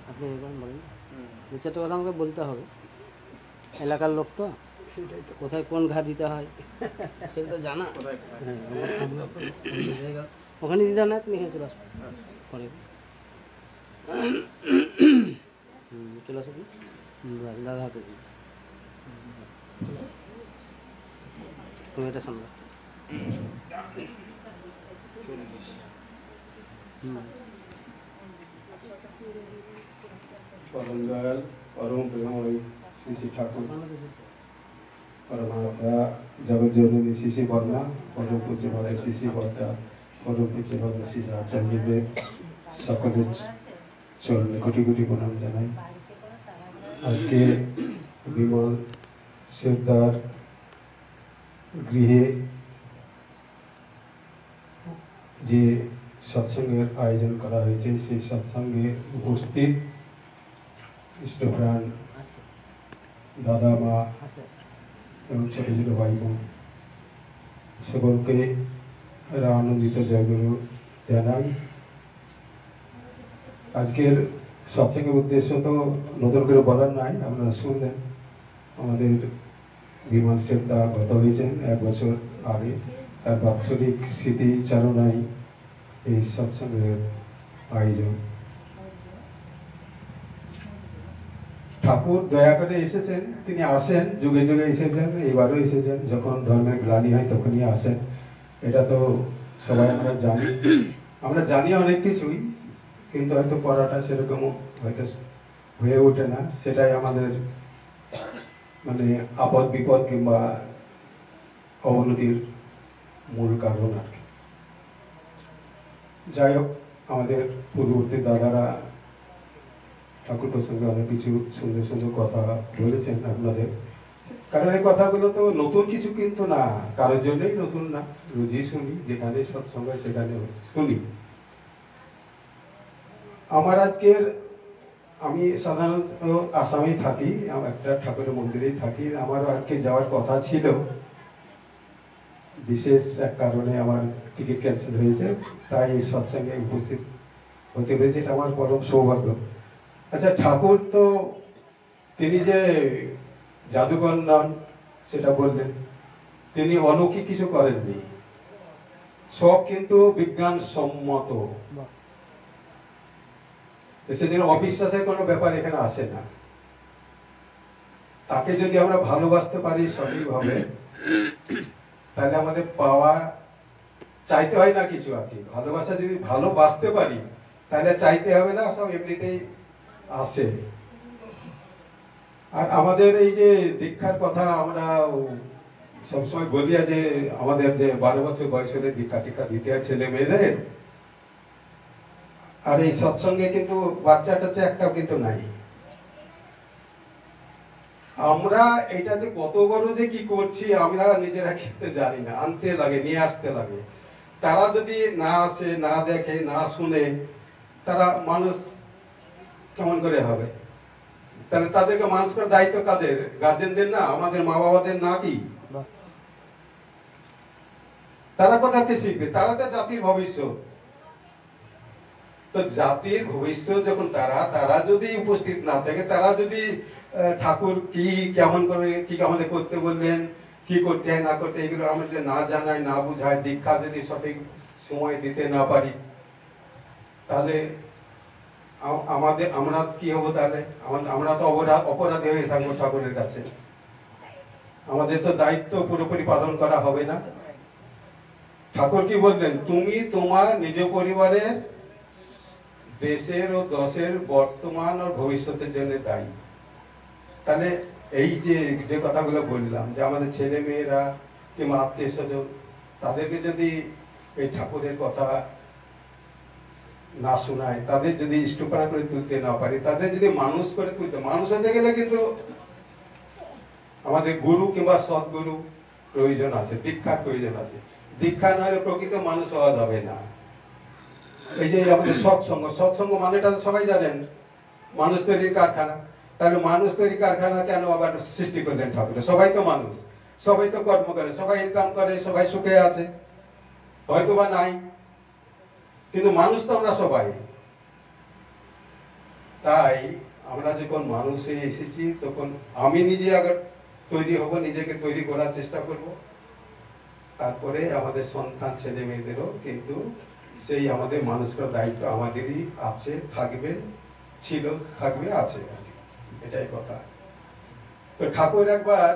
আপনি বলেন, 2-4টা কথা আমাকে বলতে হবে। এলাকার লোক তো, কোথায় কোন ঘা দিতে হয় সেটা তো জানা। ওখানে দিতে না, তুমি এখানে চলে আসো পরে। চলে আসো দাদা হাতে, তুমি এটা সামলা। পরম দয়াল পরম প্রেমময় শ্রী শ্রী ঠাকুর পরমাত্মা জগজ্জননী শ্রী শ্রী বর্মা, পরম পূজ্যপাদ শ্রী শ্রী বর্দা, পরম পূজ্যপাদ শ্রী শ্রী আচার্যদের সকলের চরণে কোটি কোটি প্রণাম জানাই। আজকে বিমল শিকদার গৃহে যে সৎসঙ্গের আয়োজন করা হয়েছে, সেই সৎসঙ্গে উপস্থিত ইষ্টপ্রাণ দাদা, মা এবং ছোট ছোট ভাই বোন সকলকে আনন্দিত জয়গুরু জানাই। আজকের সৎসঙ্গের উদ্দেশ্য তো নতুন করে বলার নাই, আপনারা শুনলেন। আমাদের বিমল শিকদা গত হয়েছেন 1 বছর আগে, তার বাৎসরিক স্মৃতিচারণায় এই সৎসঙ্গের আয়োজন। ঠাকুর দয়া করে এসেছেন, তিনি আসেন, যুগে যুগে এসেছেন, এবারও এসেছেন। যখন ধর্মের গ্লানি হয় তখনই আসেন, এটা তো সবাই আমরা জানি। আমরা জানি অনেক কিছুই, কিন্তু হয়তো পড়াটা সেরকম হয়তো হয়ে ওঠে না। সেটাই আমাদের মানে আপদ বিপদ কিংবা অবনতির মূল কারণ আর কি। যাই হোক, আমাদের পূর্ববর্তী দাদারা ঠাকুর প্রসঙ্গে অনেক কিছু সুন্দর সুন্দর কথা বলেছেন আপনাদের। কারণ এই কথাগুলো তো নতুন কিছু কিন্তু না, কারোর জন্যই নতুন না, রোজই শুনি, যেখানে সৎসঙ্গ সেখানে শুনি। আমার আজকের, আমি সাধারণত আসামেই থাকি, একটা ঠাকুরের মন্দিরেই থাকি। আমার আজকে যাওয়ার কথা ছিল, বিশেষ এক কারণে আমার টিকিট ক্যান্সেল হয়েছে, তাই এই সৎসঙ্গে উপস্থিত হতে পেরেছে, এটা আমার পরম সৌভাগ্য। আচ্ছা, ঠাকুর তো তিনি যে জাদুকর নন, সেটা বললেন। তিনি অলৌকিক কিছু করেননি, সব কিন্তু বিজ্ঞান সম্মত। বাহ। সেদিন অবিশ্বাসের কোনো ব্যাপার এখানে আসে না। তাকে যদি আমরা ভালোবাসতে পারি সঠিকভাবে, তাহলে আমাদের পাওয়া চাইতে হয় না কিছু আর কি। ভালোবাসা যদি ভালোবাসতে পারি তাহলে চাইতে হবে না, সব এমনিতেই আসে। আর আমাদের এই যে দীক্ষার কথা আমরা সবসময় বলি যে আমাদের যে 12 বছর বয়সের দীক্ষা টিক্ষা দিতে হয় ছেলে মেয়েদের, আর এই সৎসঙ্গে কিন্তু বাচ্চা টাচ্চা একটাও কিন্তু নাই। আমরা এটা যে কত বড় যে কি করছি আমরা নিজেরা খেতে জানি না, আনতে লাগে, নিয়ে আসতে লাগে। তারা যদি না আসে, না দেখে, না শুনে, তারা মানুষ কেমন করে হবে? তাহলে তাদেরকে মানুষ করার দায়িত্ব কাদের? গার্জেনদের না? আমাদের মা বাবাদের না? কি বাহ। তারা কোথাতে শিখবে? তারা তো জাতির ভবিষ্যৎ। তো জাতির ভবিষ্যৎ যখন তারা যদি উপস্থিত না থাকে, তারা যদি ঠাকুর কি কেমন করে কি আমাদের করতে বললেন, কি করতে হয় না করতে, এগুলো আমাদের না জানায়, না বুঝায়, দীক্ষা যদি সঠিক সময় দিতে না পারি, তাহলে আমরা কি হবো? তাহলে আমরা তো অপরাধী হয়ে থাকবো ঠাকুরের কাছে। আমাদের তো দায়িত্ব পুরোপুরি পালন করা হবে না। ঠাকুর কি বললেন? তুমি তোমার নিজ পরিবারের, দেশের ও দশের বর্তমান ও ভবিষ্যতের জন্য দায়ী। তাহলে এই যে কথাগুলো বললাম, যে আমাদের ছেলে মেয়েরা কিংবা আত্মীয় স্বজন, তাদেরকে যদি এই ঠাকুরের কথা না শোনায়, তাদের যদি ইষ্টপনা করে তুলতে না পারি, তাদের যদি মানুষ করে তুলতে, মানুষ হতে গেলে কিন্তু আমাদের গুরু কিংবা সদ্গুরু প্রয়োজন আছে, দীক্ষার প্রয়োজন আছে। দীক্ষা না হলে প্রকৃত মানুষ হওয়া যাবে না। এই যে আমাদের সৎসঙ্গ মানেটা তো সবাই জানেন, মানুষ তৈরির কারখানা। তাহলে মানুষ তৈরি কারখানা কেন আবার সৃষ্টি করলেন ঠাকুর? সবাই তো মানুষ, সবাই তো কর্ম করে, সবাই ইনকাম করে, সবাই সুখে আছে, হয়তো বা নাই, কিন্তু মানুষ তো আমরা সবাই। তাই আমরা যখন মানুষে এসেছি, তখন আমি নিজে আগে তৈরি হব, নিজেকে তৈরি করার চেষ্টা করব। তারপরে আমাদের সন্তান ছেলে মেয়েদেরও কিন্তু সেই আমাদের মানুষ করার দায়িত্ব আমাদেরই আছে, থাকবে, ছিল, থাকবে, আছে। এটাই কথা। তো ঠাকুর একবার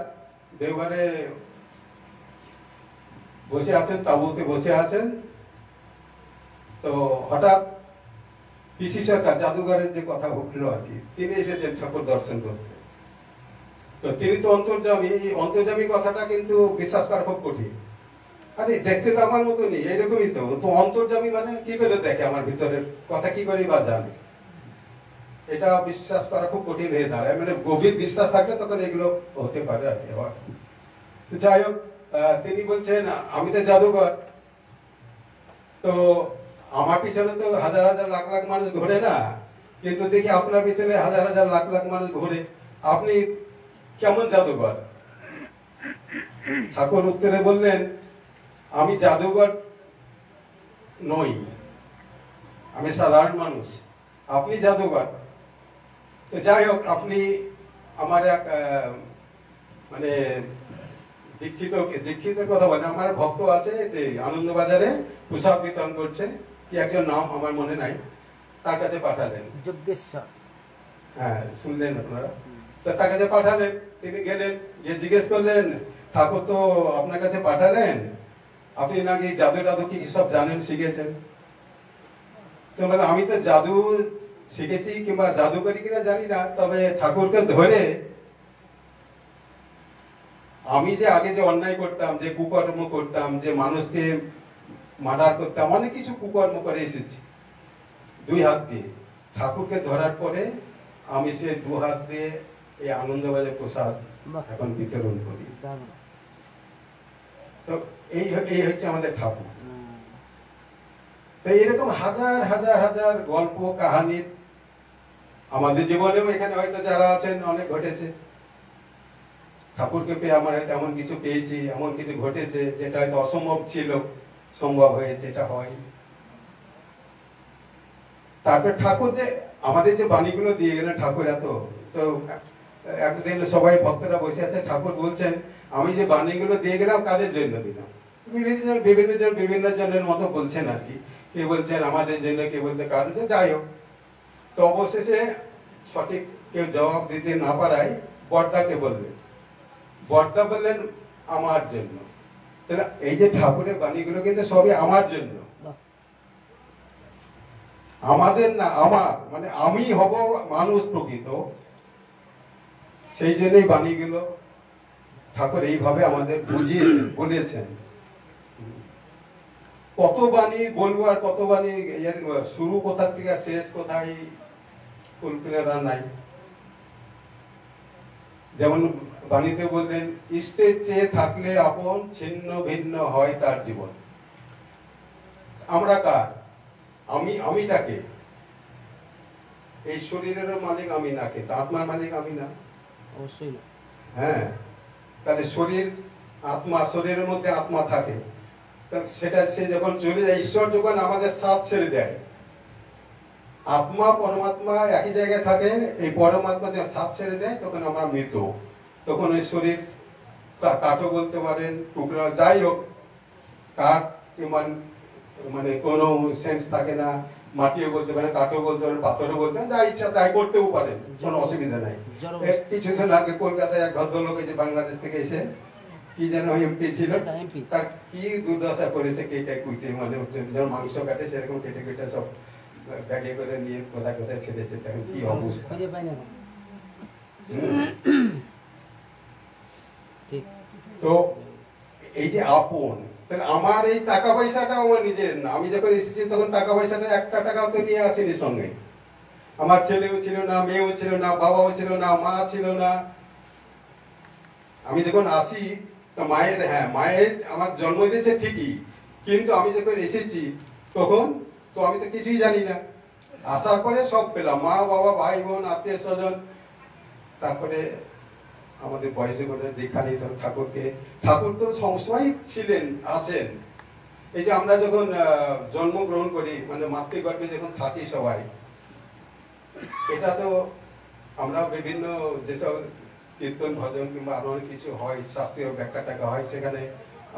দেওঘরে বসে আছেন, তাঁবুতে বসে আছেন। তো হঠাৎ পিসি সরকার, জাদুঘরের যে কথা উঠলো আর কি, তিনি এসেছেন ঠাকুর দর্শন করতে। তো তিনি তো অন্তর্যামী। এই অন্তর্যামী কথাটা কিন্তু বিশ্বাস করা খুব কঠিন। আরে দেখতে তো আমার মতো নেই, এরকমই তো। তো অন্তর্যামী মানে কি করে দেখে আমার ভিতরের কথা, কি করে বা জানে? এটা বিশ্বাস করা খুব কঠিন হয়ে দাঁড়ায়। মানে গভীর বিশ্বাস থাকলে তখন এগুলো হতে পারে আর কি। যাই হোক, তিনি বলছেন আমি তো জাদুঘর, তো আমার পিছনে তো হাজার হাজার লাখ লাখ মানুষ ঘোরে না, কিন্তু দেখি আপনার পিছনে হাজার হাজার লাখ লাখ মানুষ ঘোরে, আপনি কেমন জাদুঘর? ঠাকুর উত্তরে বললেন, আমি জাদুঘর নই, আমি সাধারণ মানুষ, আপনি জাদুঘর। তো যাই হোক, আপনি আমার এক মানে দীক্ষিতের কথা বলেন, আমার ভক্ত আছে যে আনন্দবাজারে প্রসাদ বিতরণ করছে, কি একজন নাম আমার মনে নাই, তার কাছে পাঠালেন। যজ্ঞেশ্বর। হ্যাঁ, শুনলেন আপনারা? তো তার কাছে পাঠালেন, তিনি গেলেন, গিয়ে জিজ্ঞেস করলেন, ঠাকুর তো আপনার কাছে পাঠালেন, আপনি নাকি জাদু টাদু কি সব জানেন, শিখেছেন? তো মানে আমি তো জাদু শিখেছি কিংবা জাদু করি কিনা জানি না, তবে ঠাকুরকে ধরে আমি যে আগে যে অন্যায় করতাম, যে কুকর্ম করতাম, যে মানুষকে মার্ডার করতাম, অনেক কিছু কুকর্ম করে এসেছি দুই হাত দিয়ে, ঠাকুরকে ধরার পরে আমি সে দু হাত দিয়ে এই আনন্দবাজার প্রসাদ এখন বিতরণ করি। তো এই হচ্ছে আমাদের ঠাকুর। তো এরকম হাজার হাজার হাজার গল্প কাহানি আমাদের জীবনেও এখানে হয়তো যারা আছেন অনেক ঘটেছে। ঠাকুরকে পেয়ে আমরা হয়তো এমন কিছু পেয়েছি, এমন কিছু ঘটেছে যেটা হয়তো অসম্ভব ছিল, সম্ভব হয়েছে, এটা হয়। তারপর ঠাকুর যে আমাদের যে বাণীগুলো দিয়ে গেলেন ঠাকুর, এত তো একদিন সবাই ভক্তরা বসে আছে, ঠাকুর বলছেন আমি যে বাণীগুলো দিয়ে গেলাম কাদের জন্য দিলাম? বিভিন্ন জন বিভিন্ন জনের মতো বলছেন আর কি, কে বলছেন আমাদের জন্য, কে বলছেন কারোর জন্য, যাই হোক। তো অবশেষে সঠিক কেউ জবাব দিতে না পারায় বর্দাকে বললেন, বর্দা বললেন আমার জন্য। তাহলে এই যে ঠাকুরের বাণীগুলো কিন্তু সবই আমার জন্য, আমাদের না, আমার মানে আমি হব মানুষ প্রকৃত, সেই জন্যই বাণীগুলো ঠাকুর এইভাবে আমাদের বুঝিয়েছেন, বলেছেন। কত বাণী বলবো আর কত বাণী, শুরু কোথা থেকে শেষ কোথায় কল্পনা নাই। যেমন বাণীতে বললেন ইষ্টের চেয়ে থাকলে আপন, ছিন্ন ভিন্ন হয় তার জীবন। আমরা কার? আমিটাকে, এই শরীরেরও মালিক আমি না, কিন্তু আত্মার মালিক আমি না। অবশ্যই না। হ্যাঁ, তাহলে শরীর আত্মা, শরীরের মধ্যে আত্মা থাকে, সেটা সে যখন চলে যায়, ঈশ্বর যখন আমাদের সাথ ছেড়ে দেয়, আত্মা পরমাত্মা একই জায়গায় থাকে, এই পরমাত্মা যখন সাথ ছেড়ে দেয় তখন আমরা মৃত। তখন ওই শরীর কাঠও বলতে পারেন, টুকরা, যাই হোক, কাঠ মানে কোনো সেন্স থাকে না, মাটিও বলতে পারেন, কাঠও বলতে পারেন, পাথরও বলতে পারেন, যা ইচ্ছা তাই করতেও পারেন, কোনো অসুবিধা নাই। কিছুদিন আগে কলকাতায় এক ভদ্রলোক এই যে বাংলাদেশ থেকে এসে কি যেন এমপি ছিল, তার কি দুর্দশা করেছে কেটে কুইটে, মানে যেমন মাংস কাটে সেরকম কেটে কেটে সব ব্যাগে করে নিয়ে কোথায় কোথায় ফেলেছে, তখন কি অবস্থা। তো এই যে আপন, তাহলে আমার এই টাকা পয়সাটা আমার নিজের না। আমি যখন এসেছি তখন টাকা পয়সাটা একটা টাকাও তো নিয়ে আসিনি সঙ্গে। আমার ছেলেও ছিল না, মেয়েও ছিল না, বাবাও ছিল না, মা ছিল না। আমি যখন আসি তো মায়ের আমার জন্ম দিয়েছে ঠিকই, কিন্তু আমি যখন এসেছি তখন তো আমি তো কিছুই জানি না। আসার পরে সব পেলাম, মা বাবা ভাই বোন আত্মীয় স্বজন। তারপরে আমাদের বয়সে করে দীক্ষা নিতে ঠাকুরকে। ঠাকুর তো সবসময় ছিলেন, আছেন। এই যে আমরা যখন জন্মগ্রহণ করি, মানে মাতৃগর্ভে যখন থাকি সবাই, এটা তো আমরা বিভিন্ন যেসব কীর্তন ভজন কিংবা আরো অনেক কিছু হয়, শাস্ত্রীয় ব্যাখ্যা টাকা হয়, সেখানে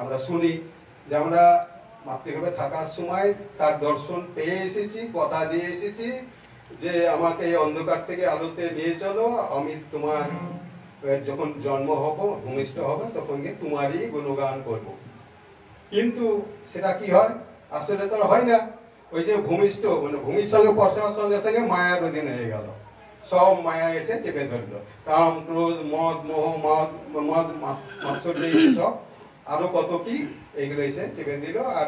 আমরা শুনি যে আমরা মাতৃগর্ভে থাকার সময় তার দর্শন পেয়ে এসেছি, কথা দিয়ে এসেছি যে আমাকে এই অন্ধকার থেকে আলোতে নিয়ে চলো, আমি তোমার যখন জন্ম হব, ভূমিষ্ঠ হবে, তখন গিয়ে তোমারই গুণগান করব। কিন্তু সেটা কি হয়? আসলে তো হয় না। ওই যে ভূমিষ্ঠ, মানে ভূমির সঙ্গে পড়াশোনার সঙ্গে সঙ্গে মায়ার অধীন হয়ে গেল, সব মায়া এসে চেপে ধরলো। কাম, ক্রোধ, মদ, মোহ, মাৎসর্য, সব আরো কত কি, এগুলো এসে চেপে দিল। আর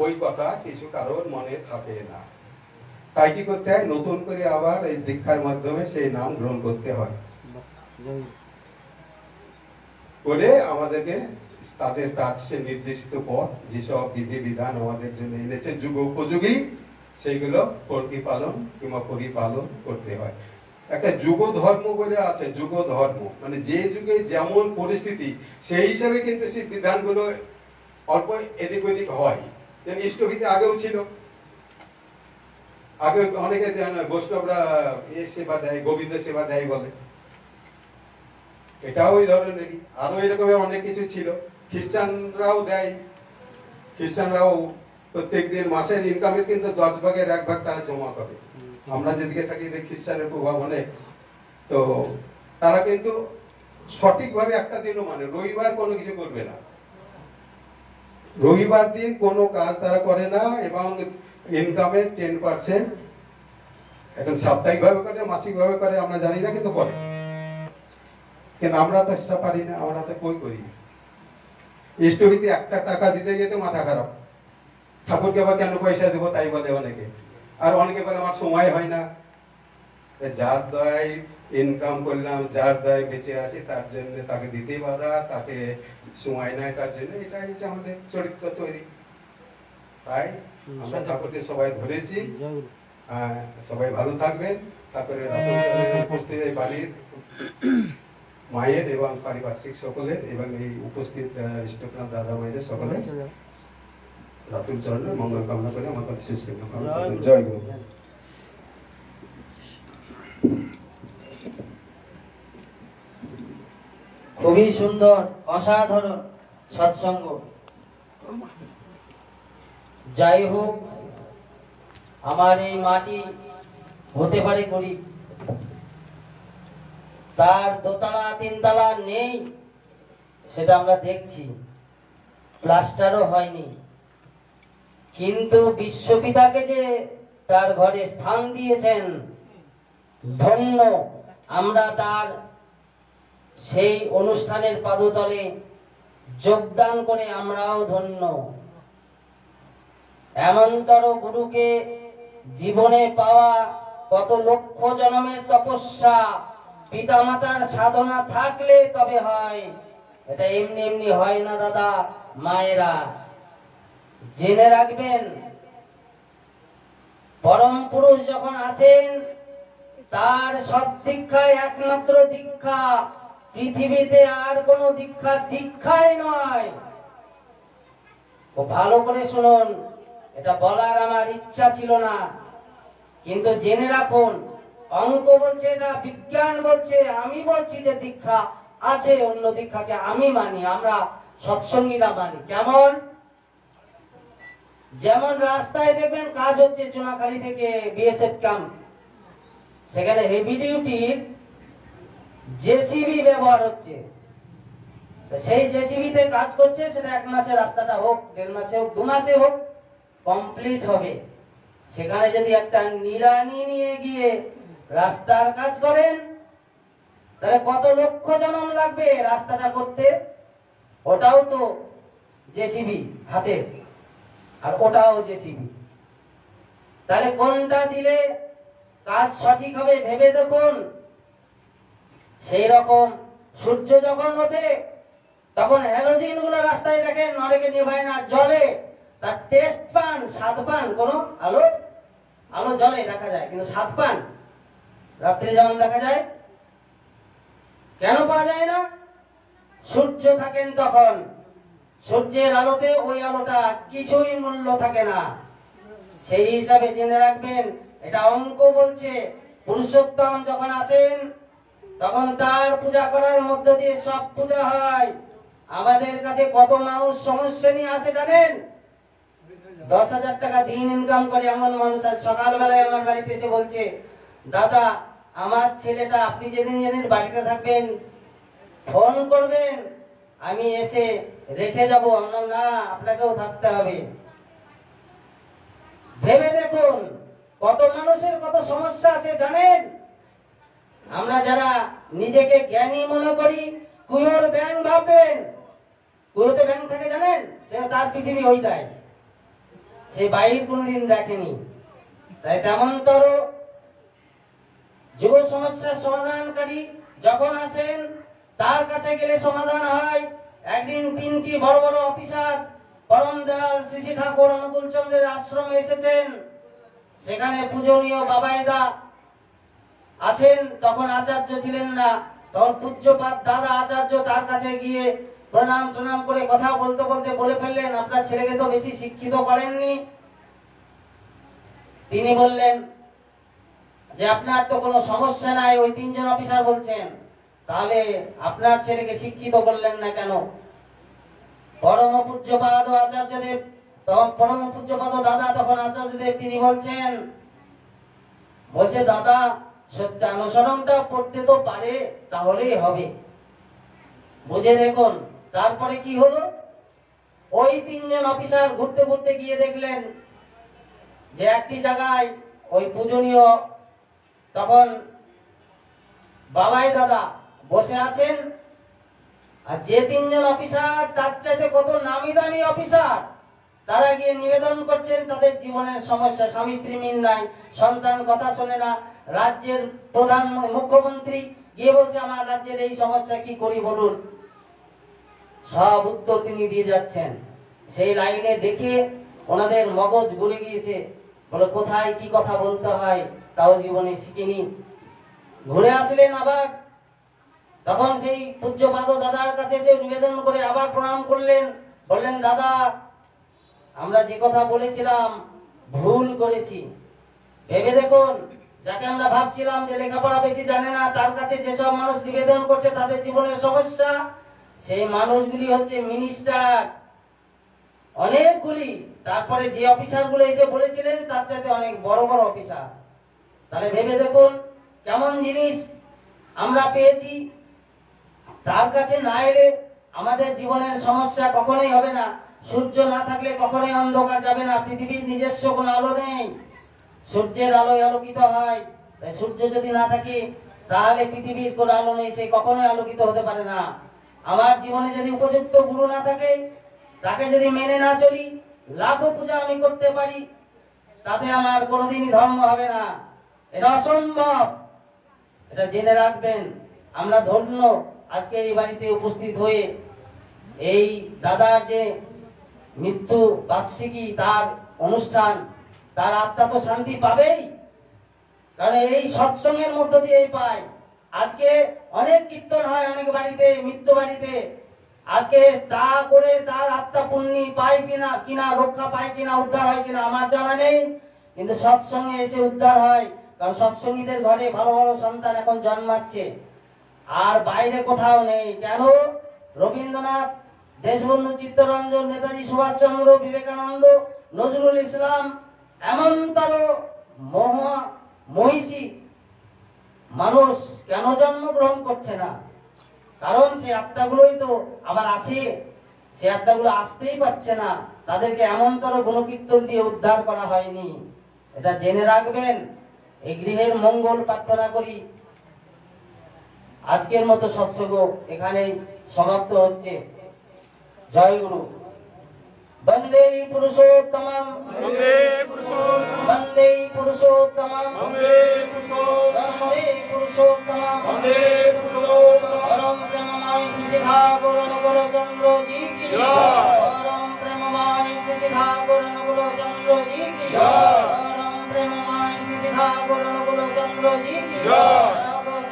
ওই কথা কিছু কারোর মনে থাকে না। তাই কি করতে হয়? নতুন করে আবার এই দীক্ষার মাধ্যমে সেই নাম গ্রহণ করতে হয়, করে আমাদেরকে তার সে নির্দেশিত পথ, যেসব বিধি বিধান আমাদের জন্য এনেছে যুগ উপযোগী, সেইগুলো প্রতিপালন কিংবা পরিপালন করতে হয়। একটা যুগ ধর্ম বলে আছে, যুগ ধর্ম মানে যে যুগে যেমন পরিস্থিতি সেই হিসাবে কিন্তু সেই বিধানগুলো অল্প এদিক ওদিক হয়। যেন ইষ্টভীতি আগেও ছিল, আগে অনেকে বৈষ্ণবরা সেবা দেয়, গোবিন্দ সেবা দেয় বলে, এটাও ওই ধরনেরই। আরো এরকমের অনেক কিছু ছিল। খ্রিস্টানরাও দেয়, খ্রিস্টানরাও প্রত্যেকদিন মাসের ইনকামের কিন্তু 10 ভাগের 1 ভাগ তারা জমা করে। আমরা যেদিকে থাকি খ্রিস্টানের প্রভাব অনেক, তো তারা কিন্তু সঠিকভাবে একটা দিনও মানে রবিবার কোনো কিছু করবে না, রবিবার দিন কোনো কাজ তারা করে না, এবং ইনকামের 10%, এখন সাপ্তাহিক ভাবে করে মাসিক ভাবে করে আমরা জানি না, কিন্তু করে। কিন্তু আমরা তো সেটা পারি না, আমরা তো কই করি। ইষ্টভীতি একটা টাকা দিতে যেতে মাথা খারাপ, ঠাকুরকে আবার কেন পয়সা দেবো তাই বলে অনেকে। আর অনেকে বলে আমার সময় হয় না। যার দয়ায় ইনকাম করলাম, যার দয়ায় বেঁচে আছি, তার জন্য তাকে দিতেই বাধা, তাকে সময় নাই তার জন্য। এটাই হচ্ছে আমাদের চরিত্র তৈরি। তাই আমরা ঠাকুরকে সবাই ধরেছি। সবাই ভালো থাকবেন। তারপরে উপস্থিত এই বাড়ির মায়ের এবং পারিপার্শ্বিক সকলের এবং এই উপস্থিত ইষ্টপ্রাণ দাদা মায়েদের সকলের রাতুল চরণে মঙ্গল কামনা করে আমার কথা শেষ করলাম। জয় গুরু। খুবই সুন্দর, অসাধারণ সৎসঙ্গ। যাই হোক, আমার এই মাটি হতে পারে গরিব, তার দোতলা তিনতলা নেই, সেটা আমরা দেখছি, প্লাস্টারও হয়নি, কিন্তু বিশ্বপিতাকে যে তার ঘরে স্থান দিয়েছেন, ধন্য আমরা তার সেই অনুষ্ঠানের পাদতলে যোগদান করে আমরাও ধন্য। এমনতর গুরুকে জীবনে পাওয়া কত লক্ষ জন্মের তপস্যা, পিতামাতার সাধনা থাকলে তবে হয়, এটা এমনি এমনি হয় না দাদা মায়েরা। জেনে রাখবেন, পরম পুরুষ যখন আছেন তার সব দীক্ষায় একমাত্র দীক্ষা, পৃথিবীতে আর কোন দীক্ষা দীক্ষাই নয়। ভালো করে শুনুন, এটা বলার আমার ইচ্ছা ছিল না, কিন্তু জেনে রাখুন, অঙ্ক বলছে, এটা বিজ্ঞান বলছে, আমি বলছি যে দীক্ষা আছে, অন্য দীক্ষাকে আমি মানি, আমরা সৎসঙ্গীরা মানি। কেমন? যেমন রাস্তায় দেখবেন কাজ হচ্ছে চুনাখালী থেকে বিএসএফ ক্যাম্প, সেখানে হেভি ডিউটির জেসিবি ব্যবহার হচ্ছে, সেই জেসিবিতে কাজ করছে, সেটা 1 মাসে রাস্তাটা হোক, 1.5 মাসে হোক, 2 মাসে হোক, কমপ্লিট হবে। সেখানে যদি একটা নিড়ানি নিয়ে গিয়ে রাস্তার কাজ করেন, তাহলে কত লক্ষ জনম লাগবে রাস্তাটা করতে? ওটাও তো জেসিবি হাতে, আর ওটাও জেসিবি। তাহলে কোনটা দিলে কাজ সঠিক হবে ভেবে দেখুন। সেই রকম সূর্য যখন ওঠে তখন হ্যালোজিন গুলো রাস্তায় দেখেন, নরেকে নিভায় না, জলে, তার টেস্ট পান, স্বাদ পান, কোন আলো আলো জলে দেখা যায়, কিন্তু স্বাদ পান রাত্রে যেমন দেখা যায়। কেন পাওয়া যায় না? সূর্য থাকেন তখন, সূর্যের আলোতে ওই আলোটা কিছুই মূল্য থাকে না। সেই হিসাবে জেনে রাখবেন, এটা অঙ্ক বলছে, পুরুষোত্তম যখন আসেন তখন তার পূজা করার মধ্য দিয়ে সব পূজা হয়। আমাদের কাছে কত মানুষ সমস্যা নিয়ে আসে জানেন? 10,000 টাকা দিন ইনকাম করে এমন মানুষ আজ সকালবেলায় আমার বাড়িতে এসে বলছে, দাদা আমার ছেলেটা, আপনি যেদিন যেদিন বাড়িতে থাকবেন ফোন করবেন, আমি এসে রেখে যাব। আমরা না, আপনাকেও থাকতে হবে। ভেবে দেখুন কত মানুষের কত সমস্যা আছে জানেন? আমরা যারা নিজেকে জ্ঞানী মনে করি, কুয়োর ব্যাং ভাববেন, কুয়োতে ব্যাং থাকে জানেন, সে তার পৃথিবী ওইটাই, সে বাইর কোনদিন দেখেনি। তাই তেমনতর যুব সমস্যার সমাধানকারী যখন আসেন, তার কাছে গেলে সমাধান হয়। একদিন 3টি বড় বড় অফিসার পরম দয়াল শ্রী শ্রী ঠাকুর অনুকূল চন্দ্রের আশ্রমে এসেছেন, সেখানে পূজনীয় বাবাইদা আছেন, তখন আচার্য ছিলেন না, তখন পূজ্যপাত দাদা আচার্য তার কাছে গিয়ে প্রণাম প্রণাম করে কথা বলতে বলতে বলে ফেললেন, আপনার ছেলেকে তো বেশি শিক্ষিত করেননি। তিনি বললেন যে আপনার তো কোনো সমস্যা নাই, ওই 3 জন অফিসার বলছেন, তাহলে আপনার ছেলেকে শিক্ষিত করলেন না কেন? পরম পূজ্যপাদ আচার্যদেব, তখন পরম পূজ্যপাদ দাদা তখন আচার্যদেব তিনি বলছেন, বলছে দাদা সত্যানুসরণটা করতে তো পারে, তাহলেই হবে। বুঝে দেখুন তারপরে কি হলো, ওই 3 জন অফিসার ঘুরতে ঘুরতে গিয়ে দেখলেন যে একটি জায়গায় ওই পূজনীয় তখন বাবাই দাদা বসে আছেন, আর যে 3 জন অফিসার তার চাইতে কত নামি দামি অফিসার, তারা গিয়ে নিবেদন করছেন তাদের জীবনের সমস্যা, স্বামী স্ত্রী মিল নাই, সন্তান কথা শোনে না, রাজ্যের প্রধান মুখ্যমন্ত্রী গিয়ে বলছে আমার রাজ্যের এই সমস্যা কি করি বলুন, সব উত্তর তিনি দিয়ে যাচ্ছেন। সেই লাইনে দেখে ওনাদের মগজ গলে গিয়েছে, বলে কোথায় কি কথা বলতে হয় তাও জীবনে শিখিনি। ঘুরে আসলেন আবার, তখন সেই পূজ্যপাদ দাদার কাছে এসে নিবেদন করে আবার প্রণাম করলেন, বললেন দাদা আমরা যে কথা বলেছিলাম ভুল করেছি। ভেবে দেখুন, যাকে আমরা ভাবছিলাম যে লেখাপড়া বেশি জানে না, তার কাছে যেসব মানুষ নিবেদন করছে তাদের জীবনের সমস্যা, সেই মানুষগুলি হচ্ছে মিনিস্টার অনেকগুলি, তারপরে যে অফিসারগুলো এসে বলেছিলেন তার চাইতে অনেক বড় বড় অফিসার। তাহলে ভেবে দেখুন কেমন জিনিস আমরা পেয়েছি। তার কাছে না এলে আমাদের জীবনের সমস্যা কখনোই হবে না। সূর্য না থাকলে কখনোই অন্ধকার যাবে না। পৃথিবীর নিজস্ব কোনো আলো নেই, সূর্যের আলোয় আলোকিত হয়। তাই সূর্য যদি না থাকে তাহলে পৃথিবীর কোনো আলো নেই, সে কখনোই আলোকিত হতে পারে না। আমার জীবনে যদি উপযুক্ত গুরু না থাকে, তাকে যদি মেনে না চলি, লাখো পূজা আমি করতে পারি, তাতে আমার কোনোদিনই ধর্ম হবে না। এটা অসম্ভব, এটা জেনে রাখবেন। আমরা ধন্য আজকে এই বাড়িতে উপস্থিত হয়ে এই দাদার যে মৃত্যু বার্ষিকী তার অনুষ্ঠান, তার আত্মা তো শান্তি পাবেই, কারণ এই সৎসঙ্গের মধ্য দিয়েই পায়। আজকে অনেক কীর্তন হয় অনেক বাড়িতে, মৃত্যু বাড়িতে, আজকে তা করে তার আত্মা পুণ্যি পায় কিনা রক্ষা পায় কিনা, উদ্ধার হয় কিনা আমার জানা নেই, কিন্তু সৎসঙ্গে এসে উদ্ধার হয়। কারণ সৎসঙ্গীদের ঘরে ভালো ভালো সন্তান এখন জন্মাচ্ছে, আর বাইরে কোথাও নেই। কেন? রবীন্দ্রনাথ, দেশবন্ধু চিত্তরঞ্জন, নেতাজি সুভাষচন্দ্র, বিবেকানন্দ, নজরুল ইসলাম, এমনতর মহিষী মানুষ কেন জন্মগ্রহণ করছে না? কারণ সেই আত্মাগুলোই তো আবার আসে, সে আত্মাগুলো আসতেই পারছে না, তাদেরকে এমনতর গুণকীর্তন দিয়ে উদ্ধার করা হয়নি। এটা জেনে রাখবেন। এই গৃহের মঙ্গল প্রার্থনা করি। আজকের মতো সৎসঙ্গ এখানেই সমাপ্ত হচ্ছে। জয় গুরু। বন্দে পুরুষোত্তমম, বন্দে পুরুষোত্তমম, বন্দে পুরুষোত্তমম, পরম প্রেমময় শ্রী ঠাকুর অনুকূল চন্দ্র জি কি জয়। পরম প্রেমময় শ্রী ঠাকুর অনুকূল চন্দ্র জি কি জয়। পরম প্রেমময় শ্রী ঠাকুর অনুকূল চন্দ্র জি কি জয়।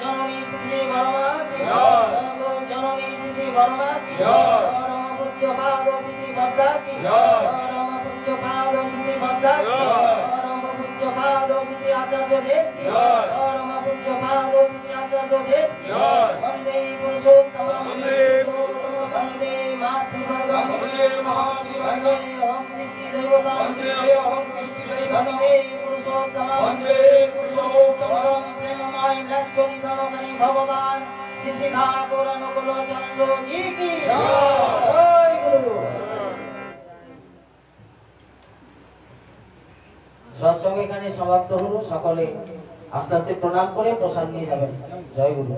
জননী শ্রী বর্মা কি জয়। জননী শ্রী বর্মা কি জয়। পরম পূজ্য ভাগ শ্রী বর্দা কি জয়। পরম পূজ্য ভাগ শ্রী বর্দা কি জয়। পরম পূজ্য ভাগ শ্রী আচার্য দেব কি জয়। পরম পূজ্য ভাগ শ্রী আচার্য দেব কি জয়। বন্দে পুরুষোত্তমম, বন্দে মাতৃভগবান, বন্দে অহং কৃষ্টি দেবতাম, বন্দে পুরুষোত্তমম, পরম প্রেমময় ন্যায়চরিতমণি ভগবান শ্রী ঠাকুর অনুকূল চন্দ্র জি কি জয়। গুরু। সৎসঙ্গ এখানে সমাপ্ত হলো। সকলে আস্তে আস্তে প্রণাম করে প্রসাদ নিয়ে যাবেন। জয় গুরু।